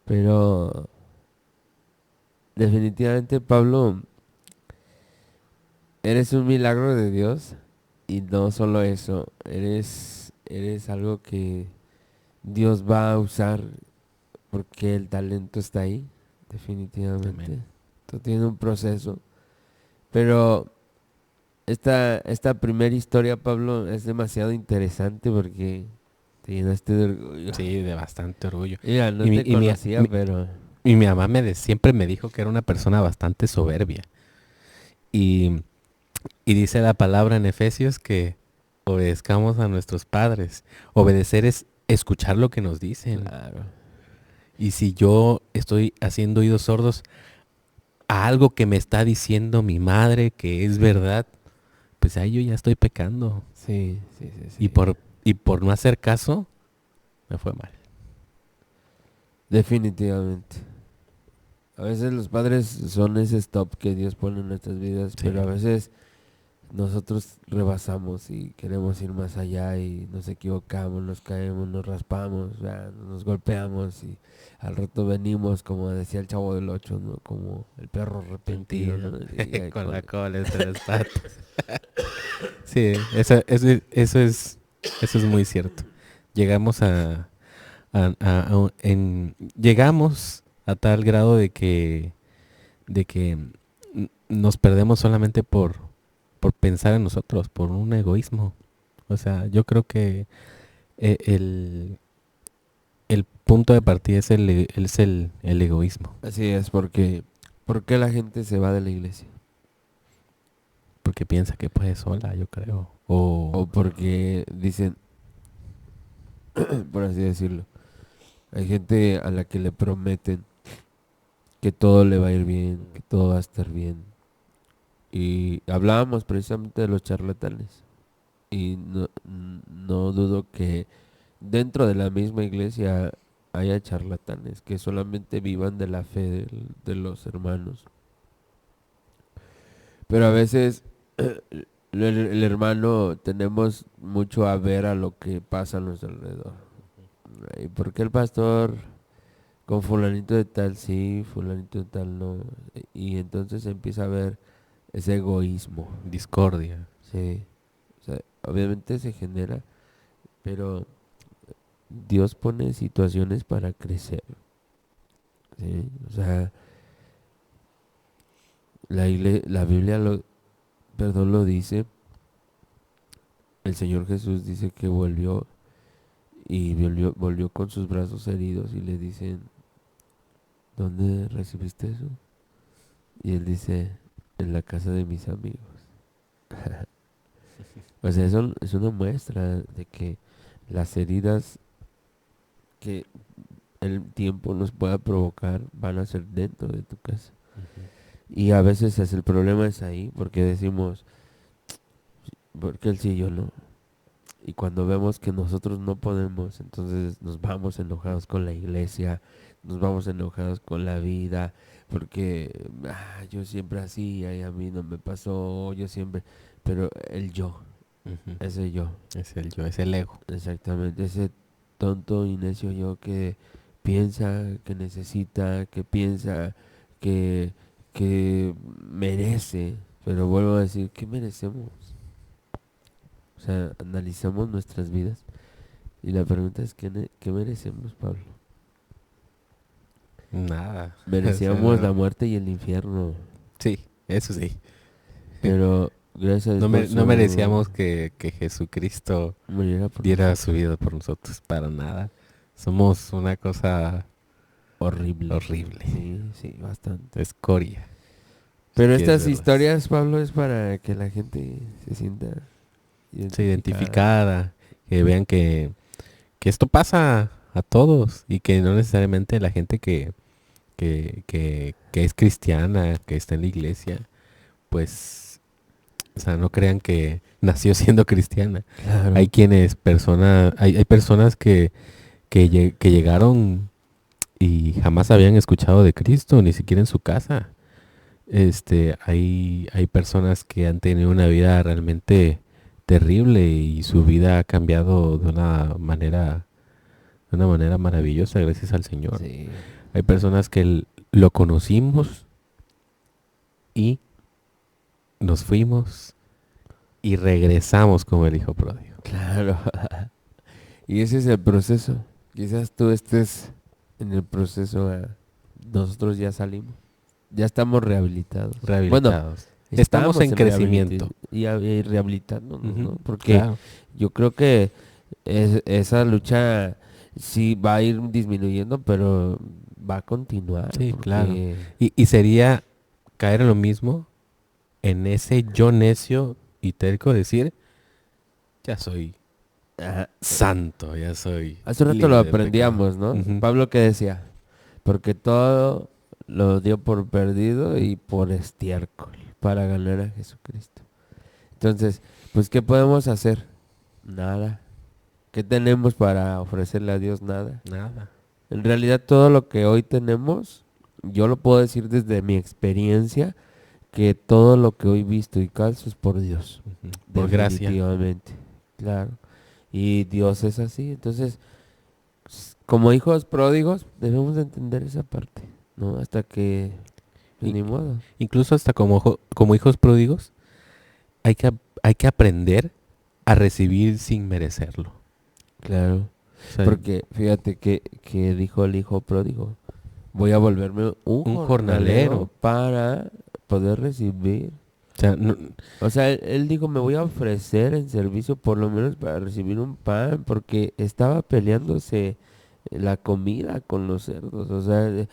Pero definitivamente, Pablo, eres un milagro de Dios. Y no solo eso, eres algo que Dios va a usar porque el talento está ahí, definitivamente. Amén. Todo tiene un proceso. Pero esta primera historia, Pablo, es demasiado interesante porque te llenaste de orgullo. Sí, de bastante orgullo. Mira, no Y mi- te y mi- conocía, mi- pero... Y mi mamá siempre me dijo que era una persona bastante soberbia. Y dice la palabra en Efesios que obedezcamos a nuestros padres. Obedecer es escuchar lo que nos dicen. Claro. Y si yo estoy haciendo oídos sordos a algo que me está diciendo mi madre que es verdad, pues ahí yo ya estoy pecando. Sí. Y por no hacer caso, me fue mal. Definitivamente. A veces los padres son ese stop que Dios pone en nuestras vidas, Sí. pero a veces nosotros rebasamos y queremos ir más allá y nos equivocamos, nos caemos, nos raspamos, nos golpeamos y al rato venimos, como decía el Chavo del Ocho, ¿no? Como el perro arrepentido, ¿no? Y ahí Con la cola entre las patas. Sí, eso es muy cierto. Llegamos llegamos a tal grado de que nos perdemos solamente por pensar en nosotros, por un egoísmo. O sea, yo creo que el punto de partida es el egoísmo. así es, porque ¿por qué la gente se va de la iglesia? Porque piensa que puede sola, yo creo. O porque dicen, por así decirlo, hay gente a la que le prometen que todo le va a ir bien, que todo va a estar bien. Y hablábamos precisamente de los charlatanes. Y no dudo que dentro de la misma iglesia haya charlatanes que solamente vivan de la fe de los hermanos. Pero a veces el hermano tenemos mucho a ver a lo que pasa a nuestro alrededor. ¿Y por qué el pastor con fulanito de tal sí, fulanito de tal no? Y entonces empieza a ver ese egoísmo. Discordia. Sí. O sea, obviamente se genera, pero Dios pone situaciones para crecer. ¿Sí? O sea, la Biblia lo dice. El Señor Jesús dice que volvió y volvió con sus brazos heridos y le dicen, ¿dónde recibiste eso? Y él dice, en la casa de mis amigos. O sea, eso es una muestra de que las heridas que el tiempo nos pueda provocar van a ser dentro de tu casa. Y a veces el problema es ahí, porque decimos, ¿por qué él sí y yo no? Y cuando vemos que nosotros no podemos, entonces nos vamos enojados con la iglesia, nos vamos enojados con la vida, porque yo siempre así, y a mí no me pasó, yo siempre, pero el yo, ese yo. Es el yo, es el ego. Exactamente, ese tonto y necio yo que piensa, que necesita, que piensa, que merece, pero vuelvo a decir, ¿qué merecemos? O sea, analizamos nuestras vidas y la pregunta es, ¿qué merecemos, Pablo? Nada. Merecíamos O sea, la muerte y el infierno, sí, eso sí. pero gracias a Dios No, por no su merecíamos que Jesucristo muriera por diera nosotros. su vida por nosotros, para nada. Somos una cosa Horrible. horrible, Sí, sí, bastante. escoria, si Pero quieres estas verlas. historias, Pablo, es para que la gente se sienta Se identificada. identificada, que vean que esto pasa a todos y que no necesariamente la gente que es cristiana, que está en la iglesia, pues, o sea, no crean que nació siendo cristiana. Hay Claro. hay personas que llegaron y jamás habían escuchado de Cristo, ni siquiera en su casa. Hay personas que han tenido una vida realmente terrible y su vida ha cambiado de una manera maravillosa gracias al Señor. Sí, Hay personas que lo conocimos y nos fuimos y regresamos como el hijo pródigo. claro. Y ese es el proceso. Quizás tú estés en el proceso. Nosotros ya salimos. Ya estamos rehabilitados. Bueno, Rehabilitados. Estamos estamos en crecimiento. y rehabilitándonos, Ujú, ¿no? Porque claro. yo creo que esa lucha sí va a ir disminuyendo, pero va a continuar. Sí, claro. Porque Y sería caer en lo mismo, en ese yo necio y terco decir, ya soy ajá, santo, ya soy hace un rato lo libre de pecado. aprendíamos, ¿no? Ujú. Pablo que decía, porque todo lo dio por perdido y por estiércol para ganar a Jesucristo. Entonces, pues, ¿qué podemos hacer? Nada. ¿Qué tenemos para ofrecerle a Dios? Nada. Nada. En realidad todo lo que hoy tenemos, yo lo puedo decir desde mi experiencia, que todo lo que hoy visto y calzo es por Dios. Ujú. Por gracia. Definitivamente. Claro. Y Dios es así. Entonces, como hijos pródigos, debemos de entender esa parte, ¿no? Hasta que, pues, Y- ni modo. Incluso hasta como hijos pródigos, hay que aprender a recibir sin merecerlo. Claro. O sea, Porque fíjate que dijo el hijo pródigo, voy a volverme un un jornalero jornalero. para poder recibir. O sea, O sea, él dijo, me voy a ofrecer en servicio por lo menos para recibir un pan, porque estaba peleándose la comida con los cerdos. O sea,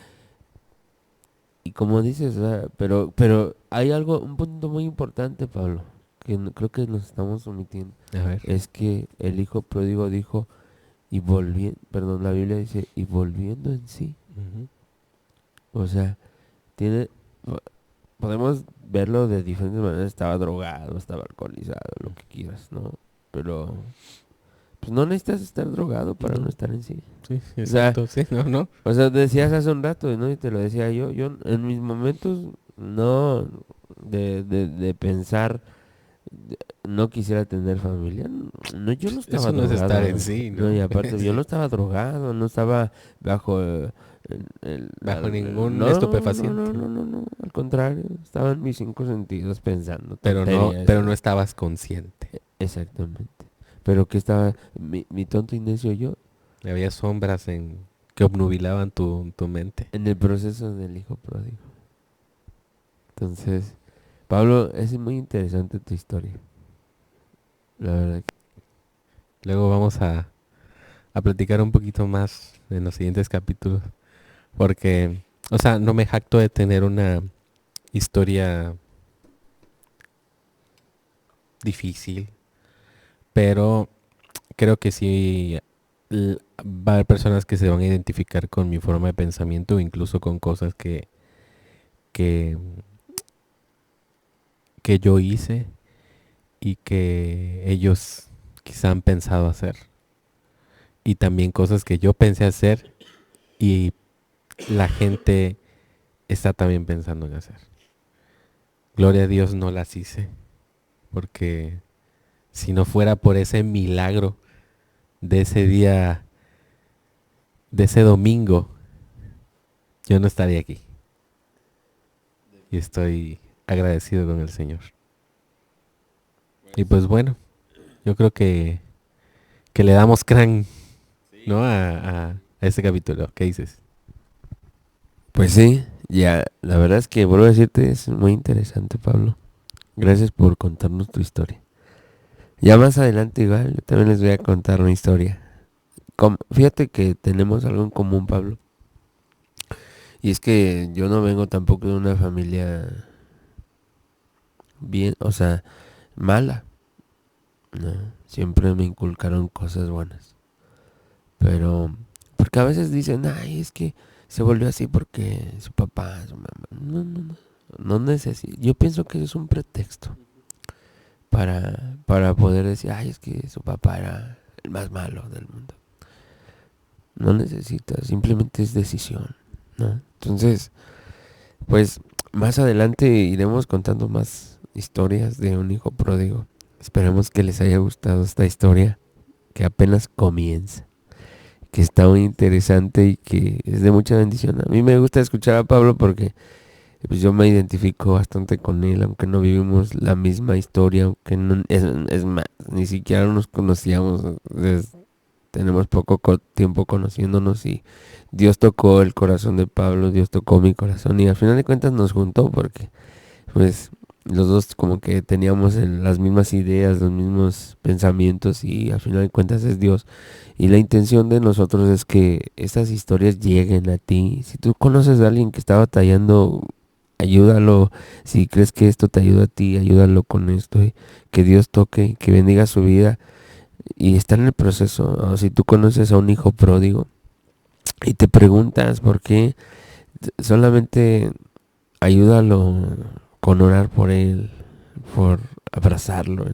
y como dices, o sea, pero hay algo, un punto muy importante, Pablo, que creo que nos estamos omitiendo. a ver. Es que el hijo pródigo dijo, y volviendo, perdón, la Biblia dice, y volviendo en sí. Ujú. O sea, tiene, podemos verlo de diferentes maneras, estaba drogado, estaba alcoholizado, lo que quieras, ¿no? Pero, pues no necesitas estar drogado para no No. estar en sí. Sí, O sea, exacto. Sí, no. o sea, decías hace un rato, ¿no? Y te lo decía yo en mis momentos, no, de pensar, no quisiera tener familia, no, yo no estaba Eso no es estar drogado, en sí, no, y ¿no? aparte, yo Sí. no estaba drogado, no estaba bajo Bajo ningún no, no, estupefaciente. no, al contrario, estaba en mis cinco sentidos pensando tonterías. Pero no estabas consciente. Exactamente. Pero que estaba, mi tonto y necio yo, Había sombras que obnubilaban tu mente. en el proceso del hijo pródigo. Entonces, Pablo, es muy interesante tu historia. La verdad. Luego vamos a platicar un poquito más en los siguientes capítulos. Porque, o sea, no me jacto de tener una historia difícil. Pero creo que sí va a haber personas que se van a identificar con mi forma de pensamiento, incluso con cosas que, que yo hice y que ellos quizá han pensado hacer. Y también cosas que yo pensé hacer y la gente está también pensando en hacer. Gloria a Dios no las hice, porque si no fuera por ese milagro de ese día, de ese domingo, yo no estaría aquí. Y estoy agradecido con el Señor. Y pues bueno, Yo creo que le damos crán, ¿no? A este capítulo. ¿Qué dices? Pues sí, ya, la verdad es que vuelvo a decirte, es muy interesante, Pablo. Gracias por contarnos tu historia. Ya más adelante igual, yo también les voy a contar una historia. Fíjate que tenemos algo en común, Pablo. Y es que yo no vengo tampoco de una familia bien, o sea, mala. No, siempre me inculcaron cosas buenas. Pero, porque a veces dicen, ay, es que se volvió así porque su papá, su mamá. No, no, no. No necesito. Yo pienso que es un pretexto para poder decir, ay, es que su papá era el más malo del mundo. No necesitas, simplemente es decisión, ¿no? Entonces, pues más adelante iremos contando más historias de un hijo pródigo. Esperemos que les haya gustado esta historia que apenas comienza, que está muy interesante y que es de mucha bendición. A mí me gusta escuchar a Pablo porque pues yo me identifico bastante con él, aunque no vivimos la misma historia, aunque no, es más, ni siquiera nos conocíamos, tenemos poco tiempo conociéndonos y Dios tocó el corazón de Pablo, Dios tocó mi corazón y al final de cuentas nos juntó porque pues los dos como que teníamos las mismas ideas, los mismos pensamientos y al final de cuentas es Dios. Y la intención de nosotros es que estas historias lleguen a ti. Si tú conoces a alguien que está batallando, ayúdalo. Si crees que esto te ayuda a ti, ayúdalo con esto. Que Dios toque, que bendiga su vida. Y está en el proceso. O si tú conoces a un hijo pródigo y te preguntas por qué, solamente ayúdalo con orar por él, por abrazarlo.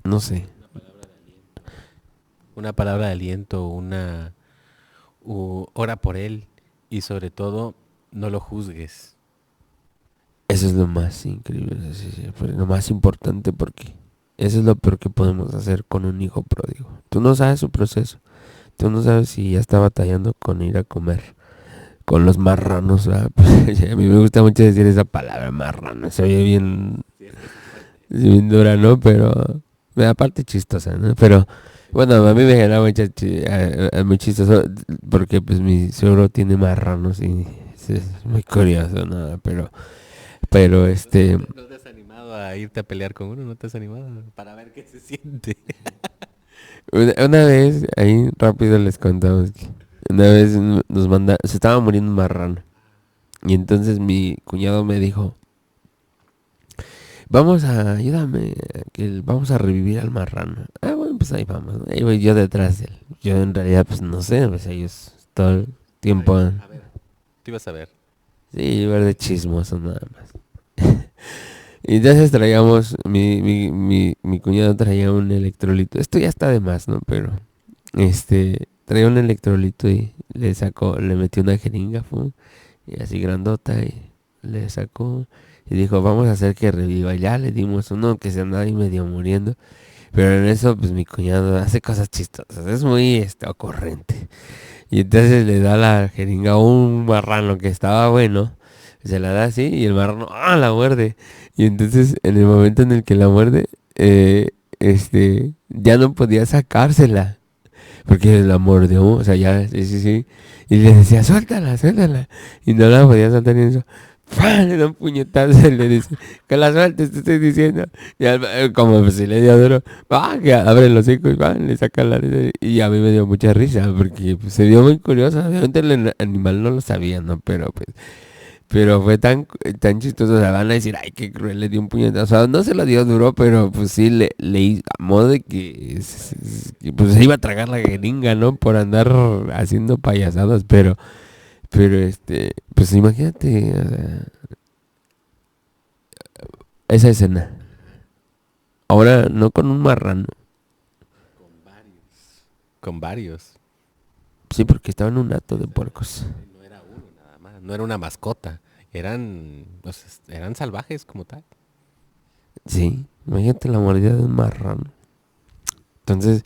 No sé. Una palabra de aliento, ora por él y sobre todo no lo juzgues. Eso es lo más increíble, lo más importante porque eso es lo peor que podemos hacer con un hijo pródigo. Tú no sabes su proceso. Tú no sabes si ya está batallando con ir a comer con los marranos. A mí me gusta mucho decir esa palabra, marrano. Se oye bien dura, ¿no? Pero aparte chistosa, ¿no? Pero bueno, a mí me genera muy chistoso porque pues mi suegro tiene marranos y es muy curioso, ¿no? Pero ¿No te has animado a irte a pelear con uno? ¿No te has animado para ver qué se siente? una vez, ahí rápido les contamos que una vez se estaba muriendo un marrano. Y entonces mi cuñado me dijo, ayúdame, que vamos a revivir al marrano. Ah, bueno, pues ahí vamos. Ahí voy yo detrás de él. Yo en realidad, pues no sé, pues ellos todo el tiempo. A ver, tú ibas a ver. Sí, ver de chismoso nada más. Y entonces traíamos, mi cuñado traía un electrolito. Esto ya está de más, ¿no? Pero, traía un electrolito y le metió una jeringa, y así grandota, y le sacó, y dijo, vamos a hacer que reviva. Y ya le dimos uno que se andaba ahí medio muriendo. Pero en eso, pues mi cuñado hace cosas chistosas, es muy, ocurrente. Y entonces le da la jeringa a un marrano que estaba bueno. Se la da así y el marrano, la muerde. Y entonces en el momento en el que la muerde, ya no podía sacársela. Porque la mordió, o sea, ya, sí. Y le decía, suéltala. Y no la podía soltar ni eso. ¡Pam! Le da un puñetazo y le dice, que la sueltes, te estoy diciendo. Y como pues, si le dio duro, que abre los hocico y le saca la... Y a mí me dio mucha risa porque pues, se dio muy curioso. Obviamente el animal no lo sabía, ¿no? Pero fue tan chistoso. O sea, van a decir, ay, qué cruel, le dio un puñetazo. O sea, no se lo dio duro, pero pues sí, le hizo a modo de que pues se iba a tragar la jeringa, ¿no? Por andar haciendo payasadas, pero pues imagínate, o sea, esa escena. Ahora no con un marrano. Con varios. Sí, porque estaba en un hato de puercos. No era uno nada más, no era una mascota. Eran salvajes como tal. Sí, imagínate la mordida de un marrano. Entonces,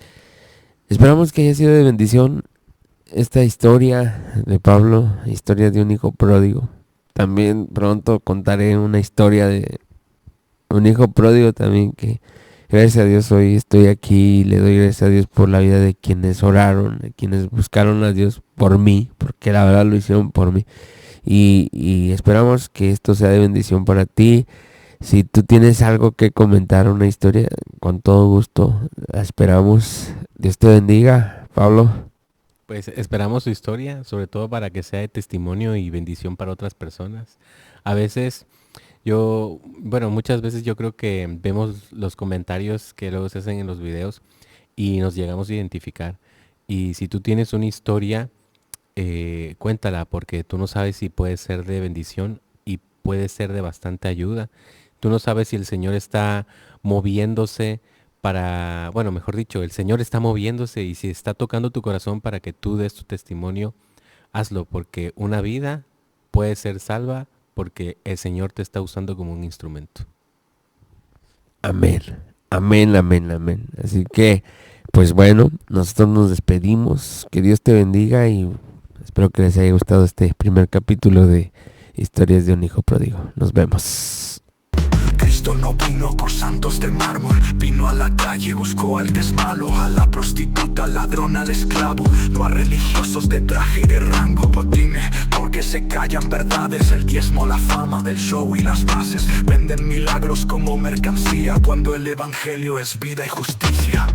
esperamos que haya sido de bendición esta historia de Pablo, historia de un hijo pródigo. También pronto contaré una historia de un hijo pródigo también que Gracias a Dios hoy estoy aquí, le doy gracias a Dios por la vida de quienes oraron, de quienes buscaron a Dios por mí, porque la verdad lo hicieron por mí. Y esperamos que esto sea de bendición para ti. Si tú tienes algo que comentar, una historia, con todo gusto la esperamos. Dios te bendiga, Pablo. Pues esperamos su historia, sobre todo para que sea de testimonio y bendición para otras personas. A veces muchas veces yo creo que vemos los comentarios que luego se hacen en los videos y nos llegamos a identificar. Y si tú tienes una historia, cuéntala, porque tú no sabes si puede ser de bendición y puede ser de bastante ayuda. Tú no sabes si el Señor está moviéndose mejor dicho, el Señor está moviéndose, y si está tocando tu corazón para que tú des tu testimonio, hazlo, porque una vida puede ser salva porque el Señor te está usando como un instrumento. Amén, amén, amén, amén. Así que, pues bueno, nosotros nos despedimos. Que Dios te bendiga y espero que les haya gustado este primer capítulo de Historias de un Hijo Pródigo. Nos vemos. Cristo no vino por santos de mármol, vino a la calle, buscó al desmalo, a la prostituta, al ladrón, al esclavo, no a religiosos de traje y de rango. Dime, porque se callan verdades, el diezmo, la fama del show y las bases, venden milagros como mercancía, cuando el evangelio es vida y justicia.